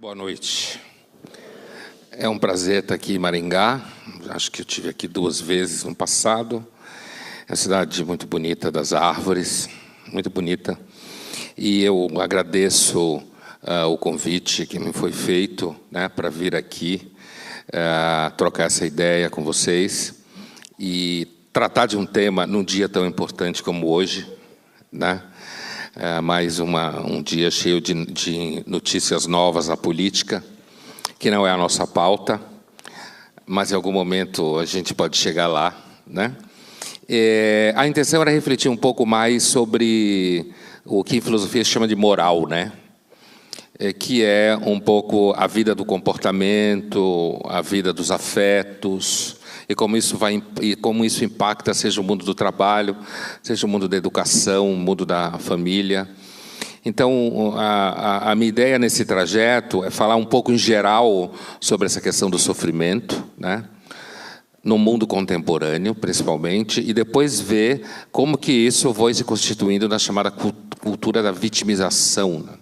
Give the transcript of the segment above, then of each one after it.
Boa noite. É um prazer estar aqui em Maringá. Acho que eu estive aqui 2 vezes no passado. É uma cidade muito bonita, das árvores, muito bonita. E eu agradeço o convite que me foi feito, né, para vir aqui trocar essa ideia com vocês e tratar de um tema num dia tão importante como hoje, né? Mais um dia cheio de notícias novas na política, que não é a nossa pauta, mas em algum momento a gente pode chegar lá, né? A intenção era refletir um pouco mais sobre o que em filosofia se chama de moral, né? Que é um pouco a vida do comportamento, a vida dos afetos, e como isso impacta, seja o mundo do trabalho, seja o mundo da educação, o mundo da família. Então, a minha ideia nesse trajeto é falar um pouco em geral sobre essa questão do sofrimento, né? No mundo contemporâneo, principalmente, e depois ver como que isso foi se constituindo na chamada cultura da vitimização, né?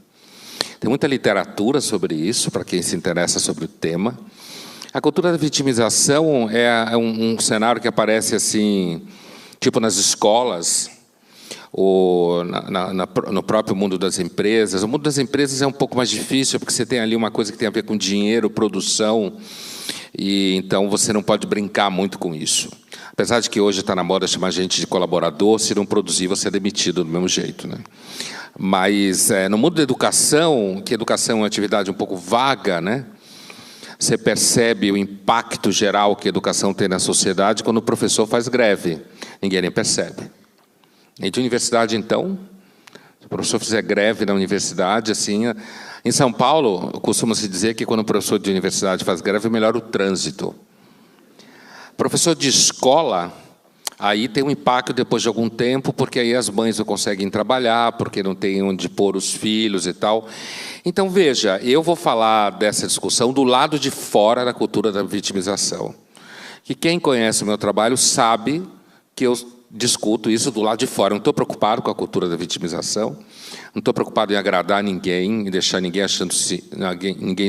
Tem muita literatura sobre isso, para quem se interessa sobre o tema. A cultura da vitimização é um cenário que aparece assim, tipo nas escolas, ou no próprio mundo das empresas. O mundo das empresas é um pouco mais difícil, porque você tem ali uma coisa que tem a ver com dinheiro, produção, e então você não pode brincar muito com isso. Apesar de que hoje está na moda chamar gente de colaborador, se não produzir, você é demitido do mesmo jeito, né? Mas no mundo da educação, que educação é uma atividade um pouco vaga, né? Você percebe o impacto geral que a educação tem na sociedade quando o professor faz greve. Ninguém nem percebe. E de universidade, então, se o professor fizer greve na universidade, assim, em São Paulo, costuma-se dizer que quando o professor de universidade faz greve, melhora o trânsito. Professor de escola, aí tem um impacto depois de algum tempo, porque aí as mães não conseguem trabalhar, porque não tem onde pôr os filhos e tal. Então, veja, eu vou falar dessa discussão do lado de fora da cultura da vitimização. Que quem conhece o meu trabalho sabe que eu discuto isso do lado de fora. Eu não estou preocupado com a cultura da vitimização, não estou preocupado em agradar ninguém, em deixar ninguém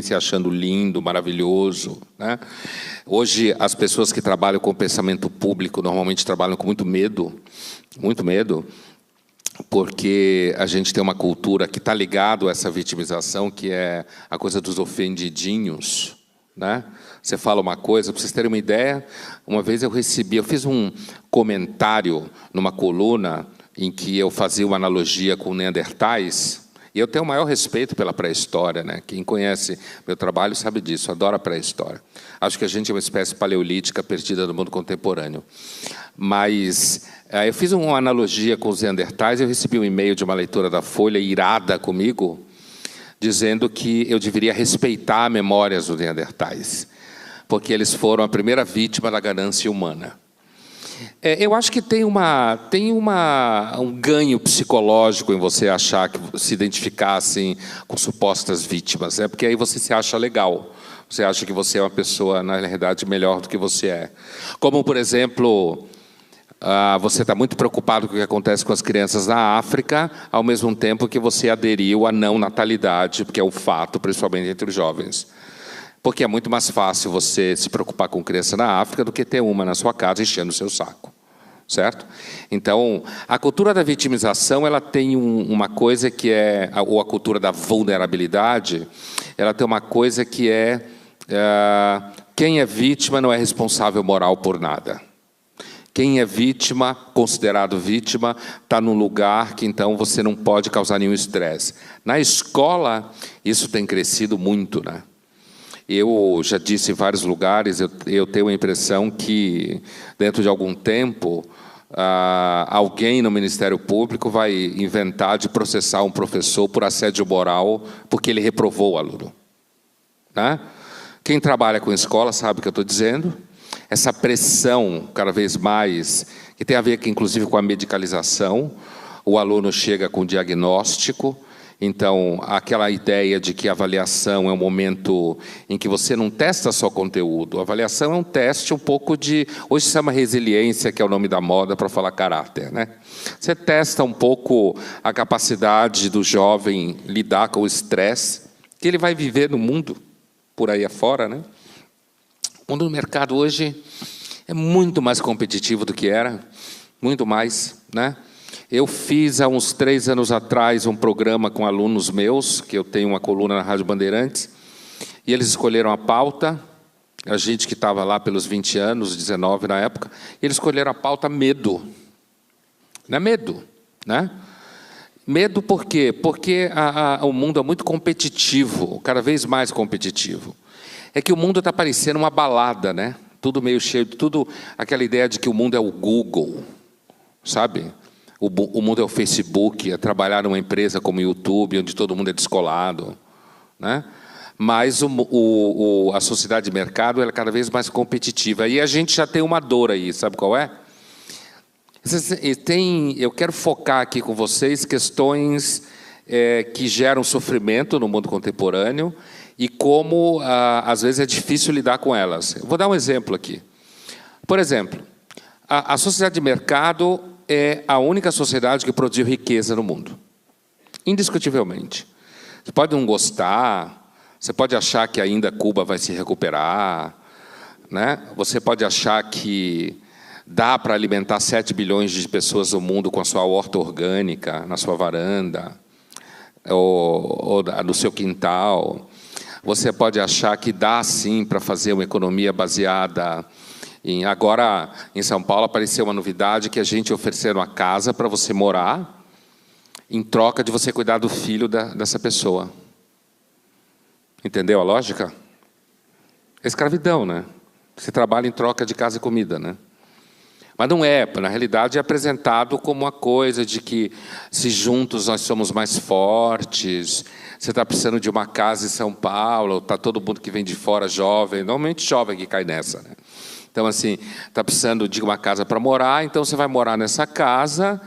se achando lindo, maravilhoso, né? Hoje, as pessoas que trabalham com pensamento público normalmente trabalham com muito medo, porque a gente tem uma cultura que está ligada a essa vitimização, que é a coisa dos ofendidinhos, né? Você fala uma coisa, para vocês terem uma ideia, uma vez eu fiz um comentário numa coluna em que eu fazia uma analogia com neandertais, e eu tenho o maior respeito pela pré-história, né? Quem conhece meu trabalho sabe disso, adora a pré-história. Acho que a gente é uma espécie paleolítica perdida no mundo contemporâneo. Mas eu fiz uma analogia com os neandertais, eu recebi um e-mail de uma leitora da Folha irada comigo, dizendo que eu deveria respeitar memórias dos neandertais, porque eles foram a primeira vítima da ganância humana. Eu acho que tem um ganho psicológico em você achar que se identificar assim, com supostas vítimas, porque aí você se acha legal. Você acha que você é uma pessoa, na realidade, melhor do que você é. Como, por exemplo, você está muito preocupado com o que acontece com as crianças na África, ao mesmo tempo que você aderiu à não natalidade, porque é um fato, principalmente entre os jovens. Porque é muito mais fácil você se preocupar com criança na África do que ter uma na sua casa enchendo o seu saco, certo? Então, a cultura da vitimização, ela tem uma coisa que ou a cultura da vulnerabilidade, ela tem uma coisa que quem é vítima não é responsável moral por nada. Quem é vítima, considerado vítima, está num lugar que, então, você não pode causar nenhum estresse. Na escola, isso tem crescido muito, né? Eu já disse em vários lugares, eu tenho a impressão que, dentro de algum tempo, alguém no Ministério Público vai inventar de processar um professor por assédio moral porque ele reprovou o aluno, né? Quem trabalha com escola sabe o que eu estou dizendo. Essa pressão, cada vez mais, que tem a ver, inclusive, com a medicalização. O aluno chega com diagnóstico. Então, aquela ideia de que a avaliação é um momento em que você não testa só conteúdo. A avaliação é um teste um pouco de... Hoje se chama resiliência, que é o nome da moda para falar caráter, né? Você testa um pouco a capacidade do jovem lidar com o estresse, que ele vai viver no mundo, por aí afora, né? O mundo do mercado hoje é muito mais competitivo do que era, muito mais, né? Eu fiz, há uns 3 anos atrás, um programa com alunos meus, que eu tenho uma coluna na Rádio Bandeirantes, e eles escolheram a pauta, a gente que estava lá pelos 20 anos, 19 na época, eles escolheram a pauta medo. Não é medo, né? Medo por quê? Porque o mundo é muito competitivo, cada vez mais competitivo. É que o mundo está parecendo uma balada, né? Tudo meio cheio, tudo aquela ideia de que o mundo é o Google, sabe? O mundo é o Facebook, é trabalhar numa empresa como o YouTube, onde todo mundo é descolado, né? Mas a sociedade de mercado ela é cada vez mais competitiva. E a gente já tem uma dor aí, sabe qual é? Eu quero focar aqui com vocês questões que geram sofrimento no mundo contemporâneo e como, às vezes, é difícil lidar com elas. Eu vou dar um exemplo aqui. Por exemplo, a sociedade de mercado é a única sociedade que produziu riqueza no mundo. Indiscutivelmente. Você pode não gostar, você pode achar que ainda Cuba vai se recuperar, né? Você pode achar que dá para alimentar 7 bilhões de pessoas no mundo com a sua horta orgânica, na sua varanda, ou no seu quintal. Você pode achar que dá, sim, para fazer uma economia baseada em... Agora, em São Paulo, apareceu uma novidade que a gente ofereceu uma casa para você morar em troca de você cuidar do filho dessa pessoa. Entendeu a lógica? É escravidão, né? Você trabalha em troca de casa e comida, né? Mas não é, na realidade é apresentado como uma coisa de que se juntos nós somos mais fortes, você está precisando de uma casa em São Paulo, está todo mundo que vem de fora jovem, normalmente jovem que cai nessa, né? Então, assim, está precisando de uma casa para morar, então você vai morar nessa casa,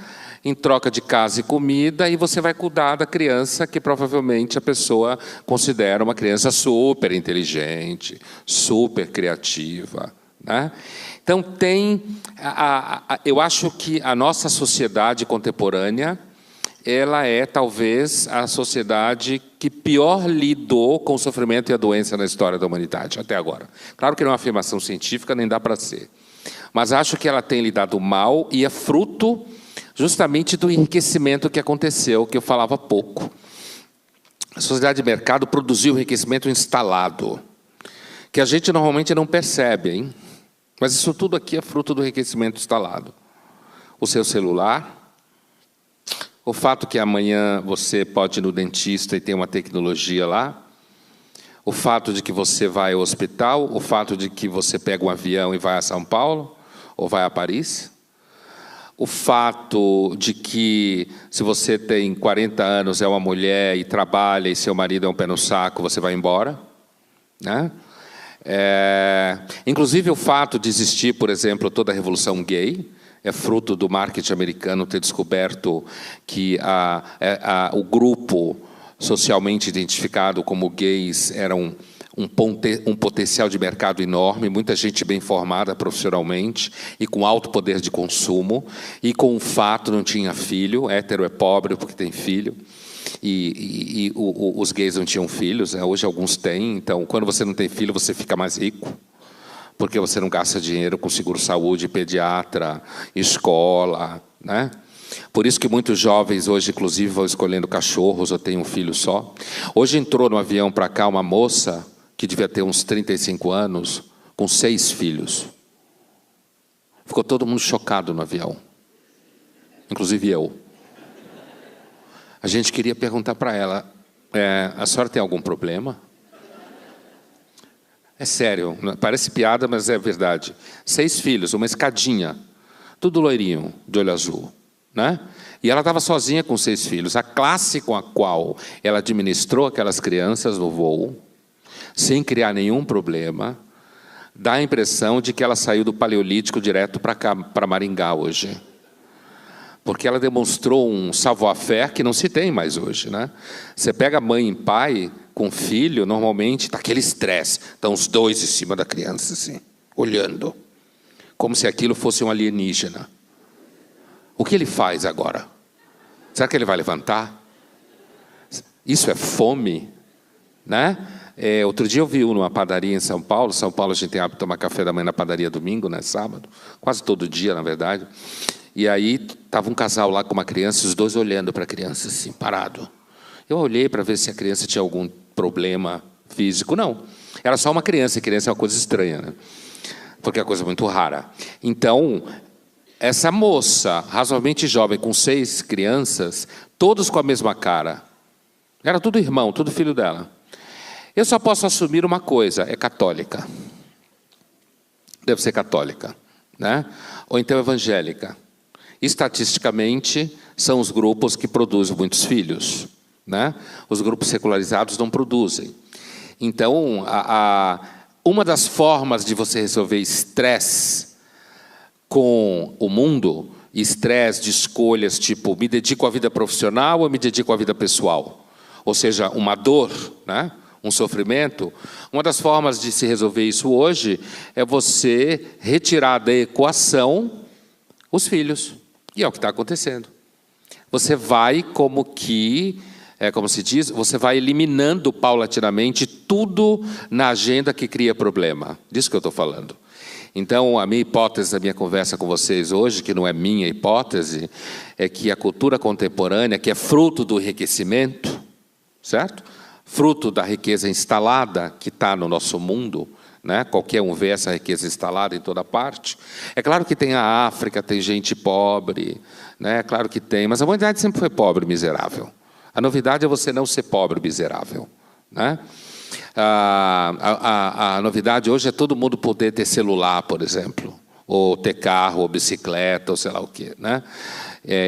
em troca de casa e comida, e você vai cuidar da criança que provavelmente a pessoa considera uma criança super inteligente, super criativa, né? Então, eu acho que a nossa sociedade contemporânea, ela é, talvez, a sociedade que pior lidou com o sofrimento e a doença na história da humanidade, até agora. Claro que não é uma afirmação científica, nem dá para ser. Mas acho que ela tem lidado mal e é fruto justamente do enriquecimento que aconteceu, que eu falava há pouco. A sociedade de mercado produziu enriquecimento instalado, que a gente normalmente não percebe, hein? Mas isso tudo aqui é fruto do enriquecimento instalado. O seu celular, o fato que amanhã você pode ir no dentista e tem uma tecnologia lá, o fato de que você vai ao hospital, o fato de que você pega um avião e vai a São Paulo, ou vai a Paris, o fato de que, se você tem 40 anos, é uma mulher e trabalha, e seu marido é um pé no saco, você vai embora, né? Inclusive, o fato de existir, por exemplo, toda a revolução gay, é fruto do marketing americano ter descoberto que o grupo socialmente identificado como gays era um potencial de mercado enorme, muita gente bem formada profissionalmente e com alto poder de consumo, e com o fato não tinha filho, hétero é pobre porque tem filho, e os gays não tinham filhos, né? Hoje alguns têm, então quando você não tem filho você fica mais rico, porque você não gasta dinheiro com seguro-saúde, pediatra, escola, né? Por isso que muitos jovens hoje, inclusive, vão escolhendo cachorros ou têm um filho só. Hoje entrou no avião para cá uma moça que devia ter uns 35 anos, com 6 filhos. Ficou todo mundo chocado no avião, inclusive eu. A gente queria perguntar para ela, a senhora tem algum problema? É sério, parece piada, mas é verdade. 6 filhos, uma escadinha, tudo loirinho, de olho azul, né? E ela estava sozinha com 6 filhos. A classe com a qual ela administrou aquelas crianças no voo, sem criar nenhum problema, dá a impressão de que ela saiu do Paleolítico direto para cá, para Maringá hoje. Porque ela demonstrou um savoir-faire que não se tem mais hoje, né? Você pega mãe e pai com filho, normalmente está aquele estresse. Estão os dois em cima da criança, assim, olhando, como se aquilo fosse um alienígena. O que ele faz agora? Será que ele vai levantar? Isso é fome? né? Outro dia eu vi numa padaria em São Paulo. São Paulo a gente tem hábito de tomar café da manhã na padaria domingo, né? Sábado, quase todo dia, na verdade. E aí estava um casal lá com uma criança, e os dois olhando para a criança assim, parado. Eu olhei para ver se a criança tinha algum problema físico. Não, era só uma criança, e criança é uma coisa estranha, né? Porque é uma coisa muito rara. Então, essa moça, razoavelmente jovem, com 6 crianças, todos com a mesma cara. Era tudo irmão, tudo filho dela. Eu só posso assumir uma coisa, é católica. Deve ser católica, né? Ou então evangélica. Estatisticamente, são os grupos que produzem muitos filhos, né? Os grupos secularizados não produzem. Então, uma das formas de você resolver estresse com o mundo, estresse de escolhas tipo, me dedico à vida profissional ou me dedico à vida pessoal? Ou seja, uma dor, né? Um sofrimento. Uma das formas de se resolver isso hoje é você retirar da equação os filhos. E é o que está acontecendo. Você vai como se diz, você vai eliminando paulatinamente tudo na agenda que cria problema. Disso que eu estou falando. Então, a minha hipótese da minha conversa com vocês hoje, que não é minha hipótese, é que a cultura contemporânea, que é fruto do enriquecimento, certo? Fruto da riqueza instalada que está no nosso mundo, né? Qualquer um vê essa riqueza instalada em toda parte. É claro que tem a África, tem gente pobre, né? É claro que tem, mas a humanidade sempre foi pobre e miserável. A novidade é você não ser pobre e miserável, né? A novidade hoje é todo mundo poder ter celular, por exemplo, ou ter carro, ou bicicleta, ou sei lá o quê, né?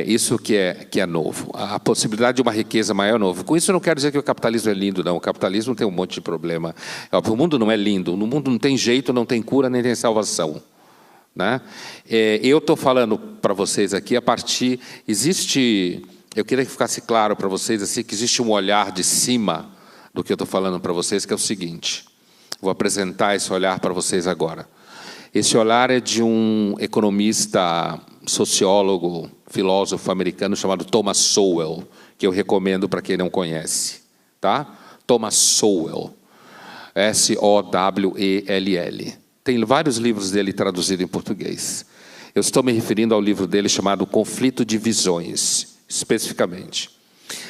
Isso que é novo. A possibilidade de uma riqueza maior é novo. Com isso eu não quero dizer que o capitalismo é lindo, não. O capitalismo tem um monte de problema. O mundo não é lindo. No mundo não tem jeito, não tem cura, nem tem salvação, né? Eu estou falando para vocês aqui a partir... Eu queria que ficasse claro para vocês assim, que existe um olhar de cima do que eu estou falando para vocês, que é o seguinte. Vou apresentar esse olhar para vocês agora. Esse olhar é de um economista, sociólogo, filósofo americano chamado Thomas Sowell, que eu recomendo para quem não conhece, tá? Thomas Sowell, S-O-W-E-L-L. Tem vários livros dele traduzidos em português. Eu estou me referindo ao livro dele chamado Conflito de Visões, especificamente.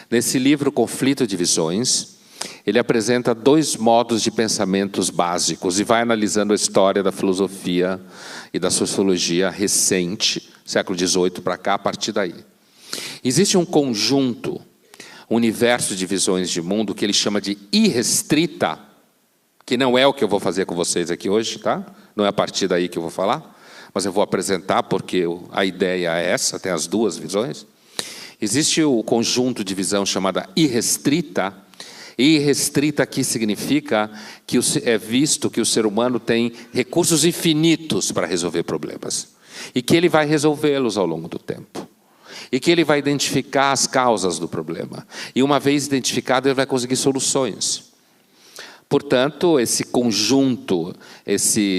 Nesse livro, Conflito de Visões, ele apresenta 2 modos de pensamentos básicos e vai analisando a história da filosofia e da sociologia recente, século XVIII para cá, a partir daí. Existe um conjunto, um universo de visões de mundo que ele chama de irrestrita, que não é o que eu vou fazer com vocês aqui hoje, tá? Não é a partir daí que eu vou falar, mas eu vou apresentar porque a ideia é essa, tem as 2 visões. Existe o conjunto de visão chamada irrestrita. E irrestrita aqui significa que é visto que o ser humano tem recursos infinitos para resolver problemas. E que ele vai resolvê-los ao longo do tempo. E que ele vai identificar as causas do problema. E uma vez identificado, ele vai conseguir soluções. Portanto, esse conjunto,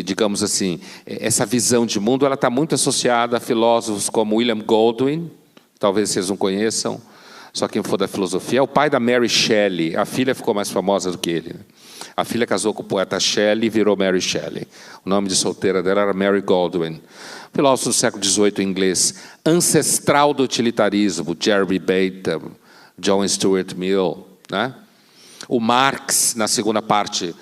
digamos assim, essa visão de mundo, ela está muito associada a filósofos como William Goldwyn, talvez vocês não conheçam, só quem for da filosofia, é o pai da Mary Shelley. A filha ficou mais famosa do que ele. A filha casou com o poeta Shelley e virou Mary Shelley. O nome de solteira dela era Mary Goldwyn. Filósofo do século XVIII inglês, ancestral do utilitarismo, Jeremy Bentham, John Stuart Mill, né? O Marx, na segunda parte,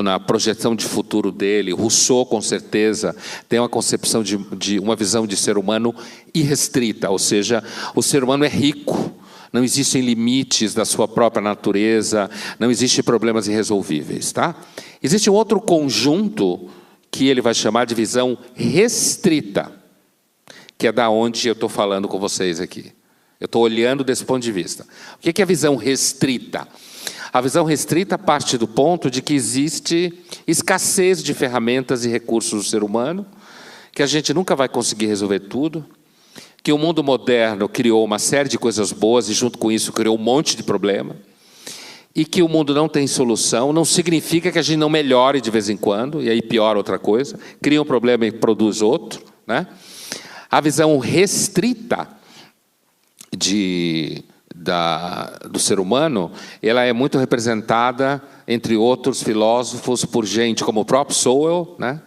na projeção de futuro dele, Rousseau, com certeza, tem uma concepção de uma visão de ser humano irrestrita, ou seja, o ser humano é rico, não existem limites da sua própria natureza, não existem problemas irresolvíveis, tá? Existe um outro conjunto que ele vai chamar de visão restrita, que é da onde eu estou falando com vocês aqui. Eu estou olhando desse ponto de vista. O que é a visão restrita? A visão restrita parte do ponto de que existe escassez de ferramentas e recursos do ser humano, que a gente nunca vai conseguir resolver tudo, que o mundo moderno criou uma série de coisas boas e junto com isso criou um monte de problema, e que o mundo não tem solução, não significa que a gente não melhore de vez em quando, e aí piora outra coisa, cria um problema e produz outro, né? A visão restrita do ser humano, ela é muito representada entre outros filósofos, por gente como o próprio Sowell, né?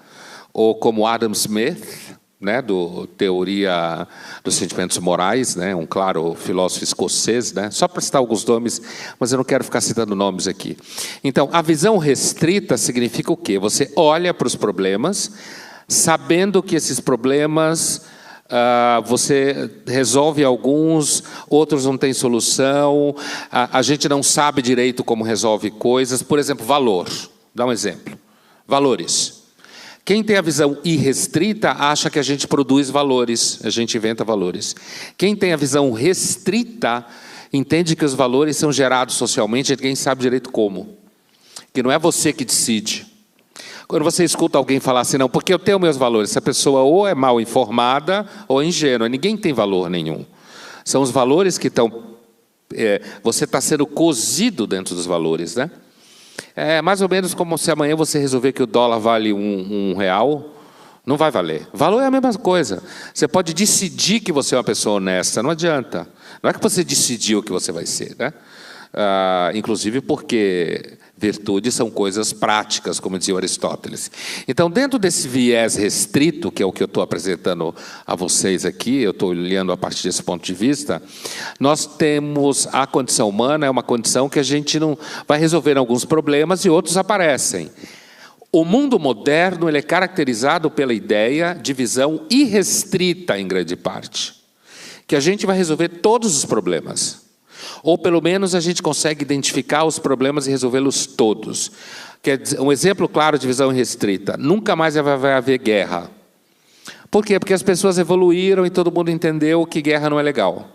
Ou como Adam Smith, né? Do Teoria dos Sentimentos Morais, né? Um claro filósofo escocês, né? Só para citar alguns nomes, mas eu não quero ficar citando nomes aqui. Então, a visão restrita significa o quê? Você olha para os problemas, sabendo que esses problemas você resolve alguns, outros não têm solução, a gente não sabe direito como resolve coisas. Por exemplo, valor. Dá um exemplo. Valores. Quem tem a visão irrestrita acha que a gente produz valores, a gente inventa valores. Quem tem a visão restrita entende que os valores são gerados socialmente e ninguém sabe direito como. Que não é você que decide. Quando você escuta alguém falar assim, não, porque eu tenho meus valores, essa pessoa ou é mal informada ou é ingênua, ninguém tem valor nenhum. São os valores que estão... você está sendo cozido dentro dos valores, né? É mais ou menos como se amanhã você resolver que o dólar vale um real, não vai valer. Valor é a mesma coisa. Você pode decidir que você é uma pessoa honesta, não adianta. Não é que você decidiu que você vai ser, né? Inclusive porque virtudes são coisas práticas, como dizia Aristóteles. Então, dentro desse viés restrito, que é o que eu estou apresentando a vocês aqui, eu estou olhando a partir desse ponto de vista, nós temos a condição humana, é uma condição que a gente não vai resolver alguns problemas e outros aparecem. O mundo moderno ele é caracterizado pela ideia de visão irrestrita, em grande parte, que a gente vai resolver todos os problemas. Ou, pelo menos, a gente consegue identificar os problemas e resolvê-los todos. Um exemplo claro de visão restrita. Nunca mais vai haver guerra. Por quê? Porque as pessoas evoluíram e todo mundo entendeu que guerra não é legal.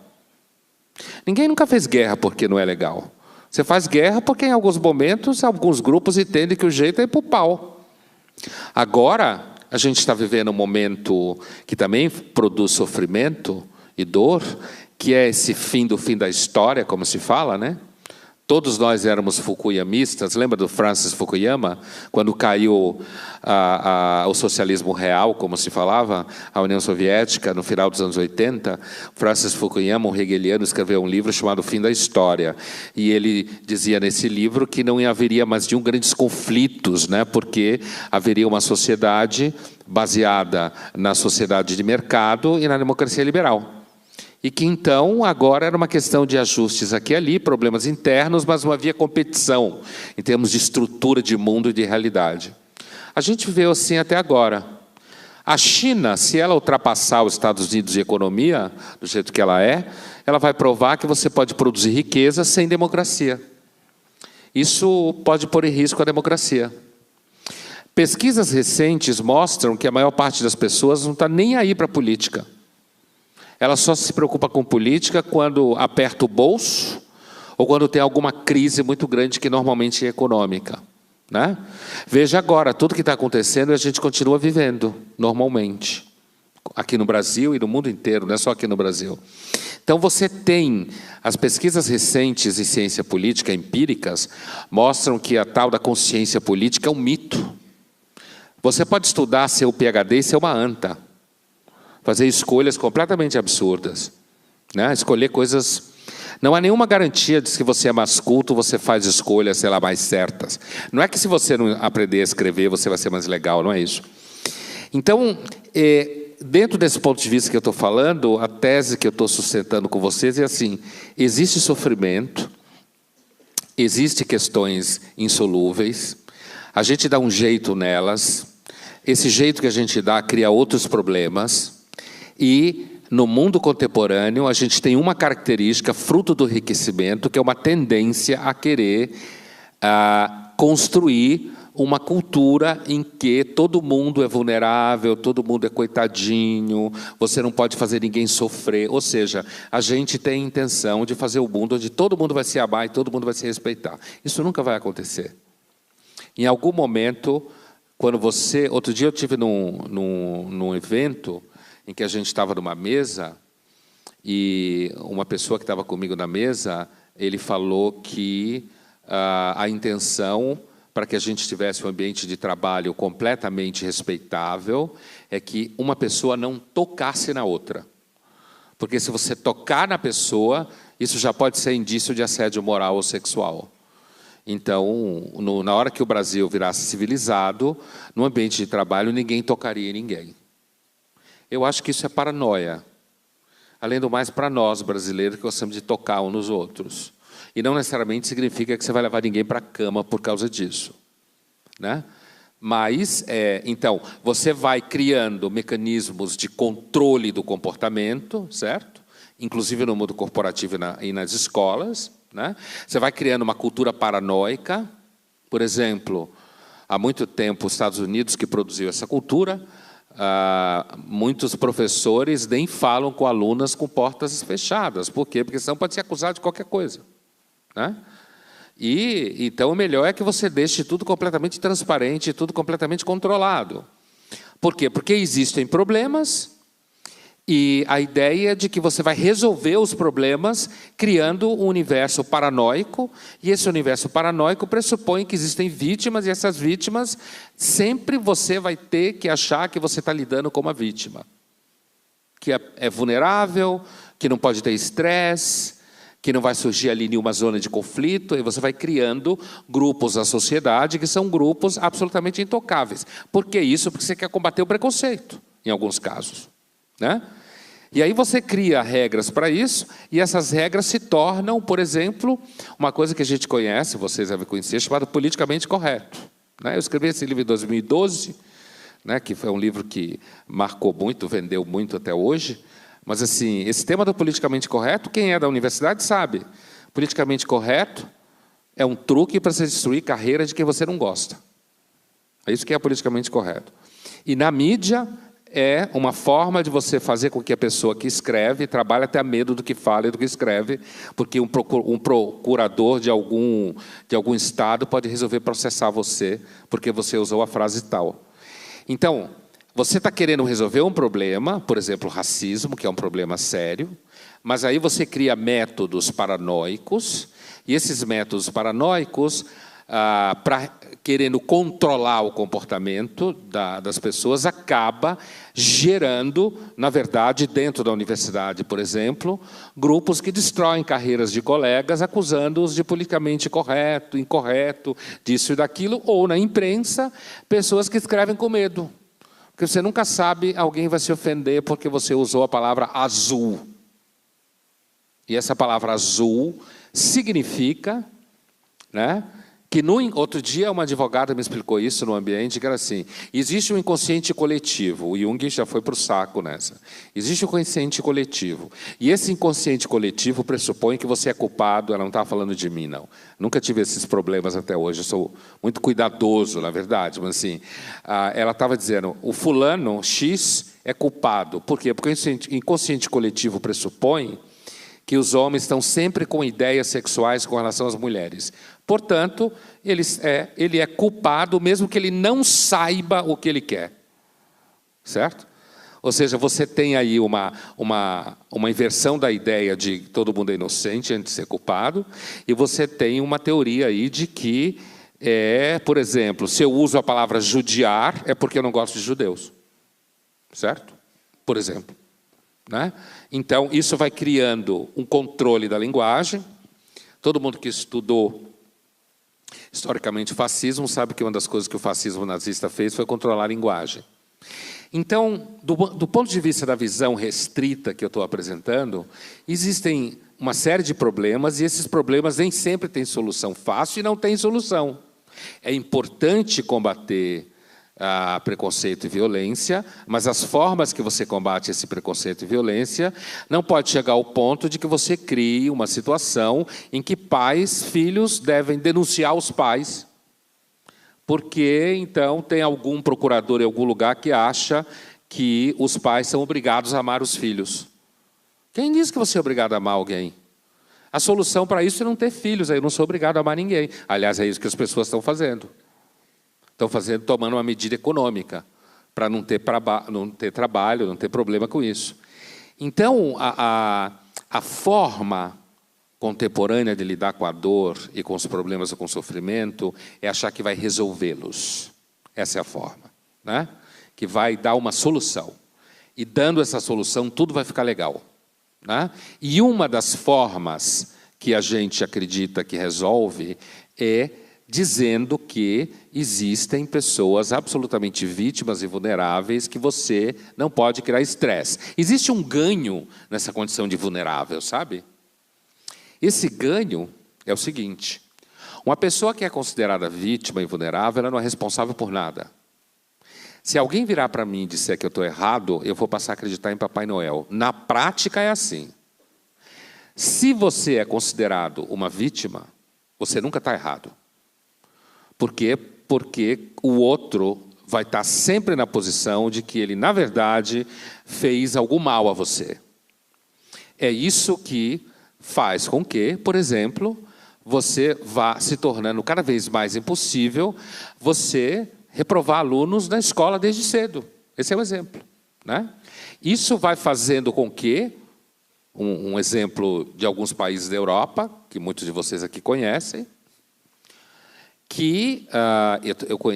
Ninguém nunca fez guerra porque não é legal. Você faz guerra porque, em alguns momentos, alguns grupos entendem que o jeito é ir para o pau. Agora, a gente está vivendo um momento que também produz sofrimento e dor, que é esse fim da história, como se fala, né? Todos nós éramos fukuyamistas. Lembra do Francis Fukuyama? Quando caiu o socialismo real, como se falava, a União Soviética, no final dos anos 80, Francis Fukuyama, um hegeliano, escreveu um livro chamado Fim da História. E ele dizia nesse livro que não haveria mais de grandes conflitos, né? Porque haveria uma sociedade baseada na sociedade de mercado e na democracia liberal. E que, então, agora era uma questão de ajustes aqui e ali, problemas internos, mas não havia competição em termos de estrutura de mundo e de realidade. A gente viveu assim até agora. A China, se ela ultrapassar os Estados Unidos em economia, do jeito que ela vai provar que você pode produzir riqueza sem democracia. Isso pode pôr em risco a democracia. Pesquisas recentes mostram que a maior parte das pessoas não está nem aí para a política. Ela só se preocupa com política quando aperta o bolso ou quando tem alguma crise muito grande, que normalmente é econômica, né? Veja agora, tudo que está acontecendo a gente continua vivendo normalmente, aqui no Brasil e no mundo inteiro, não é só aqui no Brasil. Então você tem, as pesquisas recentes em ciência política, empíricas, mostram que a tal da consciência política é um mito. Você pode estudar, ser o PhD e ser uma anta. Fazer escolhas completamente absurdas, né? Escolher coisas... Não há nenhuma garantia de que você é mais culto, você faz escolhas, sei lá, mais certas. Não é que se você não aprender a escrever, você vai ser mais legal, não é isso. Então, dentro desse ponto de vista que eu estou falando, a tese que eu estou sustentando com vocês é assim, existe sofrimento, existem questões insolúveis, a gente dá um jeito nelas, esse jeito que a gente dá cria outros problemas, e no mundo contemporâneo a gente tem uma característica, fruto do enriquecimento, que é uma tendência a querer construir uma cultura em que todo mundo é vulnerável, todo mundo é coitadinho, você não pode fazer ninguém sofrer. Ou seja, a gente tem a intenção de fazer o mundo onde todo mundo vai se amar e todo mundo vai se respeitar. Isso nunca vai acontecer. Em algum momento, quando você... Outro dia eu estive num evento em que a gente estava numa mesa e uma pessoa que estava comigo na mesa, ele falou que a intenção para que a gente tivesse um ambiente de trabalho completamente respeitável é que uma pessoa não tocasse na outra. Porque se você tocar na pessoa, isso já pode ser indício de assédio moral ou sexual. Então, na hora que o Brasil virasse civilizado, no ambiente de trabalho, ninguém tocaria em ninguém. Eu acho que isso é paranoia. Além do mais, para nós, brasileiros, que gostamos de tocar uns nos outros. E não necessariamente significa que você vai levar ninguém para a cama por causa disso, né? Mas, então, você vai criando mecanismos de controle do comportamento, certo? Inclusive no mundo corporativo e nas escolas, né? Você vai criando uma cultura paranoica. Por exemplo, há muito tempo, os Estados Unidos, que produziu essa cultura, muitos professores nem falam com alunas com portas fechadas. Por quê? Porque senão pode ser acusado de qualquer coisa, né? E então o melhor é que você deixe tudo completamente transparente, tudo completamente controlado. Por quê? Porque existem problemas e a ideia é de que você vai resolver os problemas criando um universo paranoico, e esse universo paranoico pressupõe que existem vítimas, e essas vítimas, sempre você vai ter que achar que você está lidando com uma vítima, que é vulnerável, que não pode ter estresse, que não vai surgir ali nenhuma zona de conflito, e você vai criando grupos da sociedade que são grupos absolutamente intocáveis. Por que isso? Porque você quer combater o preconceito, em alguns casos, né? E aí você cria regras para isso, e essas regras se tornam, por exemplo, uma coisa que a gente conhece, vocês devem conhecer, chamada politicamente correto, né? Eu escrevi esse livro em 2012, né, que foi um livro que marcou muito, vendeu muito até hoje. Mas, assim, esse tema do politicamente correto, quem é da universidade sabe. Politicamente correto é um truque para você destruir carreira de quem você não gosta. É isso que é politicamente correto. E na mídia é uma forma de você fazer com que a pessoa que escreve trabalhe até medo do que fala e do que escreve, porque um procurador de algum estado pode resolver processar você porque você usou a frase tal. Então, você está querendo resolver um problema, por exemplo, racismo, que é um problema sério, mas aí você cria métodos paranoicos, e esses métodos paranoicos, querendo controlar o comportamento das pessoas, acaba gerando, na verdade, dentro da universidade, por exemplo, grupos que destroem carreiras de colegas, acusando-os de politicamente correto, incorreto, disso e daquilo, ou na imprensa, pessoas que escrevem com medo. Porque você nunca sabe, alguém vai se ofender porque você usou a palavra azul. E essa palavra azul significa, né, que outro dia uma advogada me explicou isso no ambiente, que era assim, existe um inconsciente coletivo, o Jung já foi para o saco nessa. Existe um inconsciente coletivo, e esse inconsciente coletivo pressupõe que você é culpado. Ela não estava falando de mim, não. Nunca tive esses problemas até hoje, eu sou muito cuidadoso, na verdade, mas assim, ela estava dizendo, o fulano X é culpado. Por quê? Porque o inconsciente coletivo pressupõe que os homens estão sempre com ideias sexuais com relação às mulheres. Portanto, ele é culpado, mesmo que ele não saiba o que ele quer. Certo? Ou seja, você tem aí uma inversão da ideia de que todo mundo é inocente antes de ser culpado, e você tem uma teoria aí de que, por exemplo, se eu uso a palavra judiar, é porque eu não gosto de judeus. Certo? Por exemplo. Né? Então, isso vai criando um controle da linguagem. Todo mundo que estudou historicamente o fascismo sabe que uma das coisas que o fascismo nazista fez foi controlar a linguagem. Então, do ponto de vista da visão restrita que eu estou apresentando, existem uma série de problemas, e esses problemas nem sempre têm solução fácil e não têm solução. É importante combater preconceito e violência, mas as formas que você combate esse preconceito e violência não pode chegar ao ponto de que você crie uma situação em que filhos devem denunciar os pais, porque então tem algum procurador em algum lugar que acha que os pais são obrigados a amar os filhos. Quem diz que você é obrigado a amar alguém? A solução para isso é não ter filhos. Eu não sou obrigado a amar ninguém. Aliás, é isso que as pessoas estão fazendo. Tomando uma medida econômica, para não ter trabalho, não ter problema com isso. Então, a forma contemporânea de lidar com a dor e com os problemas ou com o sofrimento é achar que vai resolvê-los. Essa é a forma, né? Que vai dar uma solução. E dando essa solução, tudo vai ficar legal, né? E uma das formas que a gente acredita que resolve é dizendo que existem pessoas absolutamente vítimas e vulneráveis que você não pode criar estresse. Existe um ganho nessa condição de vulnerável, sabe? Esse ganho é o seguinte: uma pessoa que é considerada vítima e vulnerável, ela não é responsável por nada. Se alguém virar para mim e disser que eu estou errado, eu vou passar a acreditar em Papai Noel. Na prática é assim. Se você é considerado uma vítima, você nunca está errado. Por quê? Porque o outro vai estar sempre na posição de que ele, na verdade, fez algum mal a você. É isso que faz com que, por exemplo, você vá se tornando cada vez mais impossível você reprovar alunos na escola desde cedo. Esse é o exemplo, né? Isso vai fazendo com que, um exemplo de alguns países da Europa, que muitos de vocês aqui conhecem, que,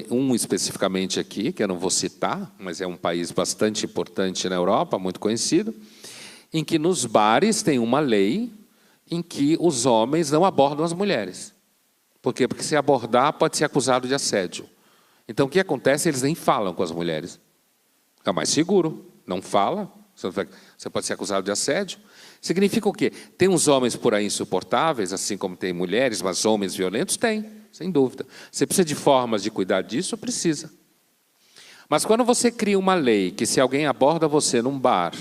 um especificamente aqui, que eu não vou citar, mas é um país bastante importante na Europa, muito conhecido, em que nos bares tem uma lei em que os homens não abordam as mulheres. Por quê? Porque se abordar, pode ser acusado de assédio. Então, o que acontece? Eles nem falam com as mulheres. É mais seguro. Não fala, você pode ser acusado de assédio. Significa o quê? Tem uns homens por aí insuportáveis, assim como tem mulheres, mas homens violentos tem, sem dúvida. Você precisa de formas de cuidar disso? Precisa. Mas quando você cria uma lei que se alguém aborda você num bar,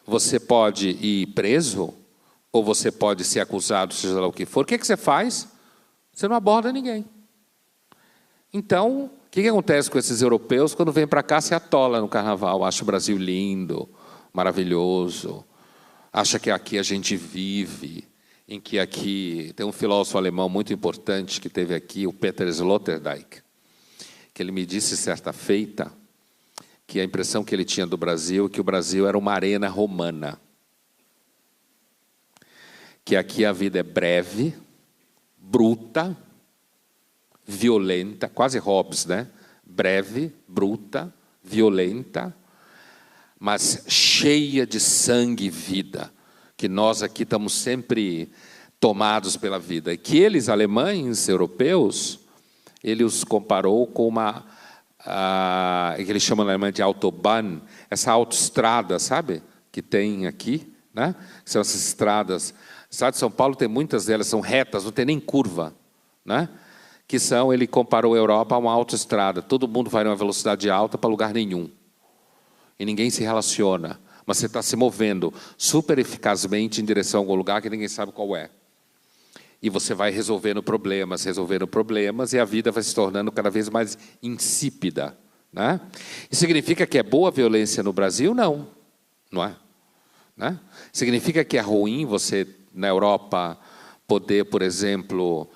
você pode ir preso, ou você pode ser acusado, seja lá o que for, o que você faz? Você não aborda ninguém. Então, o que acontece com esses europeus? Quando vêm para cá, se atola no carnaval. Acha o Brasil lindo, maravilhoso. Acha que aqui a gente vive. Em que aqui... Tem um filósofo alemão muito importante que teve aqui, o Peter Sloterdijk, que ele me disse certa feita que a impressão que ele tinha do Brasil é que o Brasil era uma arena romana. Que aqui a vida é breve, bruta, violenta, quase Hobbes, né? Breve, bruta, violenta, mas cheia de sangue e vida, que nós aqui estamos sempre tomados pela vida. E que eles, alemães, europeus, ele os comparou com uma, que eles chamam na Alemanha de Autobahn, essa autoestrada, sabe? Que tem aqui, né? São essas estradas. O estado de São Paulo tem muitas delas, são retas, não tem nem curva, né? Que são, ele comparou a Europa a uma autoestrada. Todo mundo vai numa velocidade alta para lugar nenhum. E ninguém se relaciona. Mas você está se movendo super eficazmente em direção a algum lugar que ninguém sabe qual é. E você vai resolvendo problemas, e a vida vai se tornando cada vez mais insípida, né? Isso significa que é boa a violência no Brasil? Não. Não é? Né? Significa que é ruim você, na Europa, poder, por exemplo...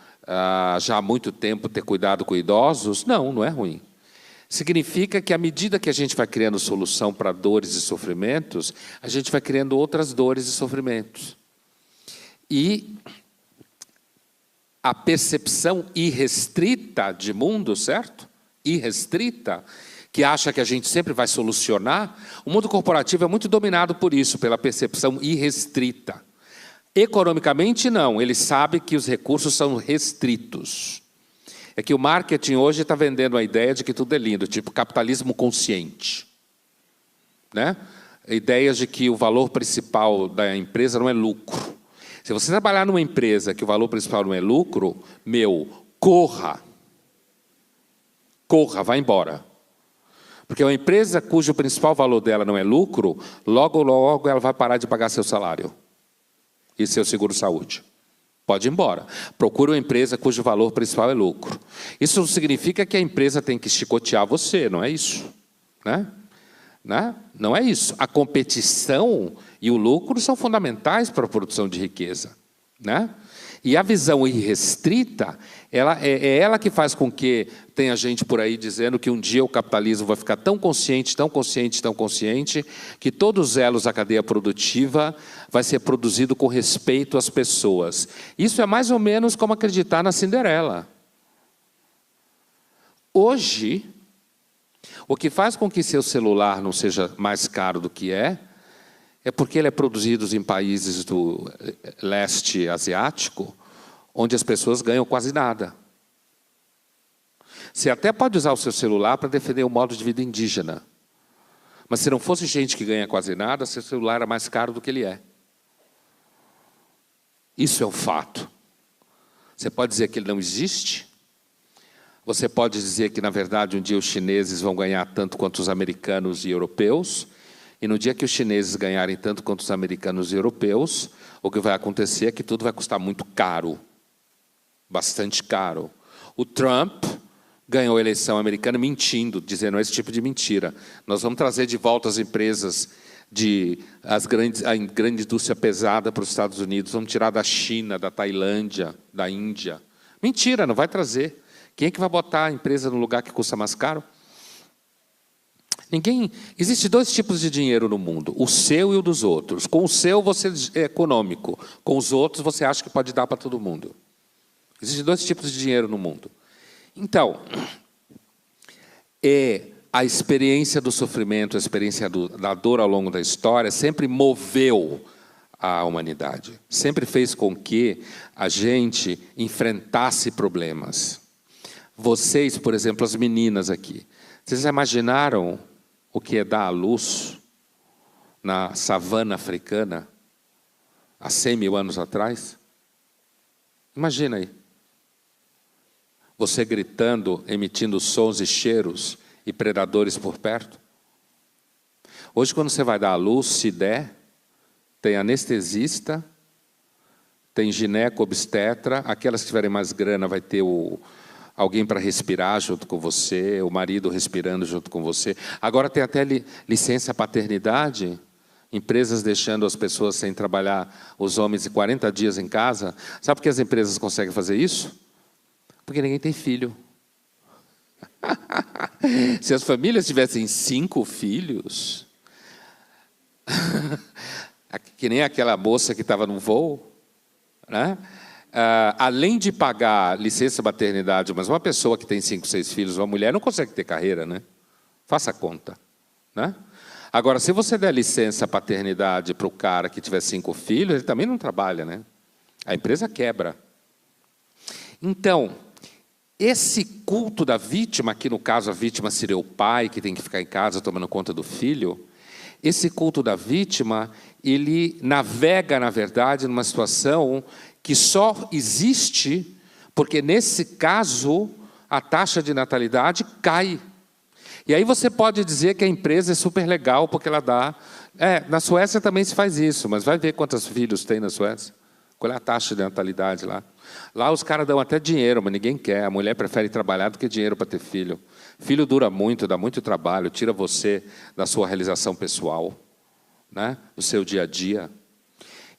já há muito tempo ter cuidado com idosos? Não, não é ruim. Significa que, à medida que a gente vai criando solução para dores e sofrimentos, a gente vai criando outras dores e sofrimentos. E a percepção irrestrita de mundo, certo? Irrestrita, que acha que a gente sempre vai solucionar, o mundo corporativo é muito dominado por isso, pela percepção irrestrita. Economicamente, não. Ele sabe que os recursos são restritos. É que o marketing hoje está vendendo a ideia de que tudo é lindo, tipo capitalismo consciente, né? Ideias de que o valor principal da empresa não é lucro. Se você trabalhar numa empresa que o valor principal não é lucro, corra. Corra, vá embora. Porque uma empresa cujo principal valor dela não é lucro, logo, logo ela vai parar de pagar seu salário e seu seguro-saúde. Pode ir embora. Procure uma empresa cujo valor principal é lucro. Isso não significa que a empresa tem que chicotear você, não é isso. Né? Não é isso. A competição e o lucro são fundamentais para a produção de riqueza. Né? E a visão irrestrita, ela que faz com que tenha gente por aí dizendo que um dia o capitalismo vai ficar tão consciente, tão consciente, tão consciente, que todos os elos da cadeia produtiva vai ser produzido com respeito às pessoas. Isso é mais ou menos como acreditar na Cinderela. Hoje, o que faz com que seu celular não seja mais caro do que é é porque ele é produzido em países do leste asiático, onde as pessoas ganham quase nada. Você até pode usar o seu celular para defender o modo de vida indígena. Mas se não fosse gente que ganha quase nada, seu celular era mais caro do que ele é. Isso é um fato. Você pode dizer que ele não existe. Você pode dizer que, na verdade, um dia os chineses vão ganhar tanto quanto os americanos e europeus. E no dia que os chineses ganharem tanto quanto os americanos e europeus, o que vai acontecer é que tudo vai custar muito caro. Bastante caro. O Trump ganhou a eleição americana mentindo, dizendo esse tipo de mentira. Nós vamos trazer de volta as empresas, a grande indústria pesada para os Estados Unidos, vamos tirar da China, da Tailândia, da Índia. Mentira, não vai trazer. Quem é que vai botar a empresa no lugar que custa mais caro? Ninguém. Existem dois tipos de dinheiro no mundo, o seu e o dos outros. Com o seu você é econômico, com os outros você acha que pode dar para todo mundo. Existem dois tipos de dinheiro no mundo. Então, a experiência do sofrimento, a experiência da dor ao longo da história sempre moveu a humanidade. Sempre fez com que a gente enfrentasse problemas. Vocês, por exemplo, as meninas aqui, vocês imaginaram o que é dar à luz na savana africana há 100 mil anos atrás? Imagina aí. Você gritando, emitindo sons e cheiros e predadores por perto. Hoje, quando você vai dar à luz, se der, tem anestesista, tem gineco-obstetra, aquelas que tiverem mais grana vai ter alguém para respirar junto com você, o marido respirando junto com você. Agora tem até licença paternidade, empresas deixando as pessoas sem trabalhar, os homens, 40 dias em casa. Sabe por que as empresas conseguem fazer isso? Porque ninguém tem filho. Se as famílias tivessem 5 filhos, que nem aquela moça que estava no voo, né? Além de pagar licença maternidade, mas uma pessoa que tem 5, 6 filhos, uma mulher, não consegue ter carreira, né? Faça a conta, né? Agora, se você der licença paternidade para o cara que tiver 5 filhos, ele também não trabalha, né? A empresa quebra. Então, esse culto da vítima, aqui no caso a vítima seria o pai, que tem que ficar em casa tomando conta do filho, esse culto da vítima, ele navega, na verdade, numa situação que só existe porque, nesse caso, a taxa de natalidade cai. E aí você pode dizer que a empresa é super legal porque ela dá... na Suécia também se faz isso, mas vai ver quantos filhos tem na Suécia. Qual é a taxa de natalidade lá? Lá os caras dão até dinheiro, mas ninguém quer. A mulher prefere trabalhar do que dinheiro para ter filho. Filho dura muito, dá muito trabalho, tira você da sua realização pessoal, né? Do seu dia a dia.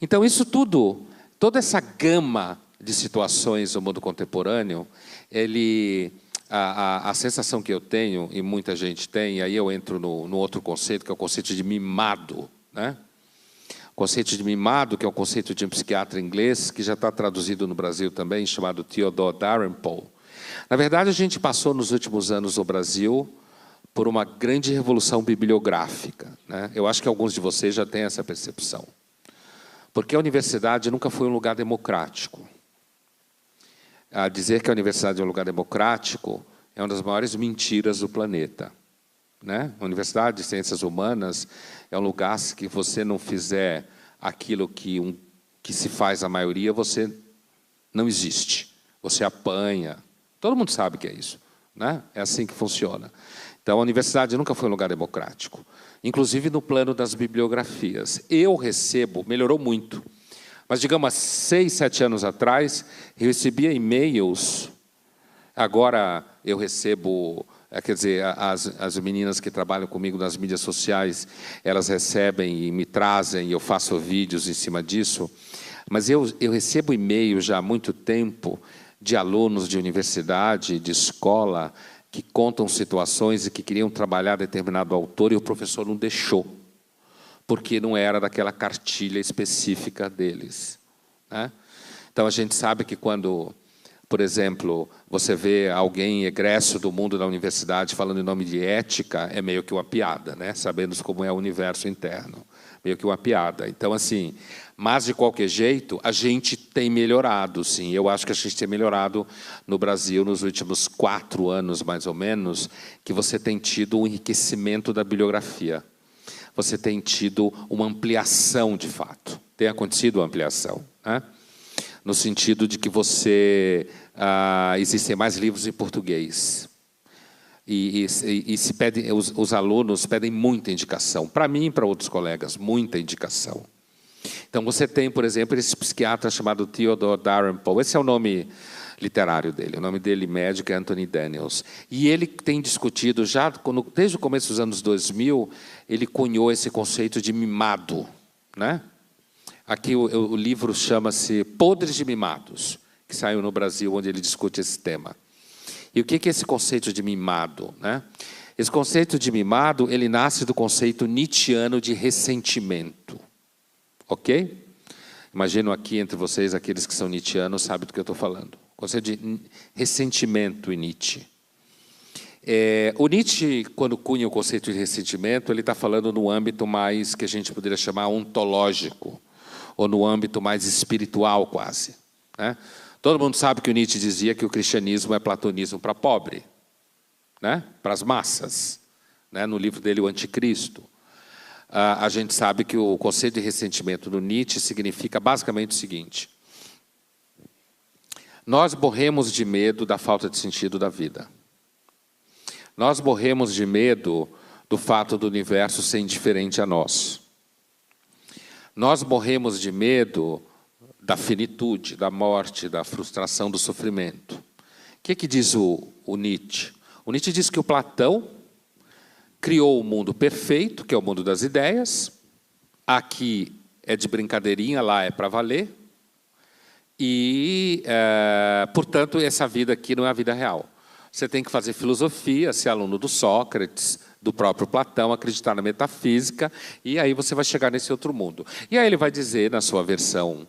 Então, isso tudo, toda essa gama de situações do mundo contemporâneo, a sensação que eu tenho, e muita gente tem, e aí eu entro no outro conceito, que é o conceito de mimado, né? O conceito de mimado, que é um conceito de um psiquiatra inglês, que já está traduzido no Brasil também, chamado Theodore Dalrymple. Na verdade, a gente passou nos últimos anos no Brasil por uma grande revolução bibliográfica, né? Eu acho que alguns de vocês já têm essa percepção. Porque a universidade nunca foi um lugar democrático. Dizer que a universidade é um lugar democrático é uma das maiores mentiras do planeta, né? A Universidade de Ciências Humanas é um lugar que você não fizer aquilo que se faz a maioria, você não existe. Você apanha. Todo mundo sabe que é isso, né? É assim que funciona. Então, a universidade nunca foi um lugar democrático. Inclusive no plano das bibliografias. Eu recebo, melhorou muito, mas, digamos, há 6, 7 anos atrás, eu recebia e-mails, agora eu recebo... Quer dizer, as meninas que trabalham comigo nas mídias sociais, elas recebem e me trazem, e eu faço vídeos em cima disso. Mas eu recebo e-mail já há muito tempo de alunos de universidade, de escola, que contam situações e que queriam trabalhar determinado autor e o professor não deixou, porque não era daquela cartilha específica deles, né? Então, a gente sabe que quando... Por exemplo, você vê alguém egresso do mundo da universidade falando em nome de ética, é meio que uma piada, né? Sabendo como é o universo interno. Meio que uma piada. Então, assim, mas, de qualquer jeito, a gente tem melhorado, sim. Eu acho que a gente tem melhorado no Brasil nos últimos 4 anos, mais ou menos, que você tem tido um enriquecimento da bibliografia. Você tem tido uma ampliação, de fato. Tem acontecido uma ampliação, né? No sentido de que existem mais livros em português. E se pedem, os alunos pedem muita indicação. Para mim e para outros colegas, muita indicação. Então, você tem, por exemplo, esse psiquiatra chamado Theodore Dalrymple. Esse é o nome literário dele. O nome dele médico é Anthony Daniels. E ele tem discutido, desde o começo dos anos 2000, ele cunhou esse conceito de mimado, né? Aqui o livro chama-se Podres de Mimados, que saiu no Brasil, onde ele discute esse tema. E o que é esse conceito de mimado, né? Esse conceito de mimado, ele nasce do conceito nietzschiano de ressentimento. Ok? Imagino aqui entre vocês, aqueles que são nietzschianos, sabem do que eu estou falando. O conceito de ressentimento em Nietzsche. O Nietzsche, quando cunha o conceito de ressentimento, ele está falando no âmbito mais que a gente poderia chamar ontológico, ou no âmbito mais espiritual, quase, né? Todo mundo sabe que o Nietzsche dizia que o cristianismo é platonismo para pobre, né? Para as massas, né? No livro dele, O Anticristo. A gente sabe que o conceito de ressentimento do Nietzsche significa basicamente o seguinte: nós morremos de medo da falta de sentido da vida. Nós morremos de medo do fato do universo ser indiferente a nós. Nós morremos de medo da finitude, da morte, da frustração, do sofrimento. O que diz o Nietzsche? O Nietzsche diz que o Platão criou o mundo perfeito, que é o mundo das ideias. Aqui é de brincadeirinha, lá é para valer. E, portanto, essa vida aqui não é a vida real. Você tem que fazer filosofia, ser aluno do Sócrates, do próprio Platão, acreditar na metafísica, e aí você vai chegar nesse outro mundo. E aí ele vai dizer, na sua versão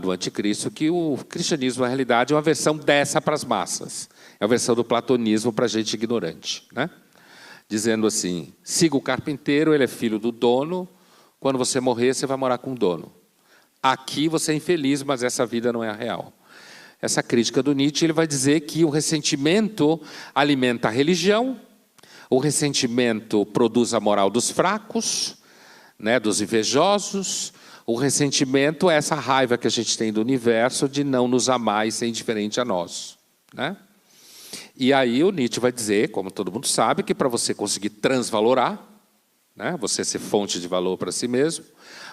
do Anticristo, que o cristianismo, na realidade, é uma versão dessa para as massas. É a versão do platonismo para a gente ignorante, né? Dizendo assim: siga o carpinteiro, ele é filho do dono, quando você morrer, você vai morar com o dono. Aqui você é infeliz, mas essa vida não é a real. Essa crítica do Nietzsche, ele vai dizer que o ressentimento alimenta a religião, o ressentimento produz a moral dos fracos, né, dos invejosos. O ressentimento é essa raiva que a gente tem do universo de não nos amar e ser indiferente a nós, né? E aí o Nietzsche vai dizer, como todo mundo sabe, que para você conseguir transvalorar, né, você ser fonte de valor para si mesmo,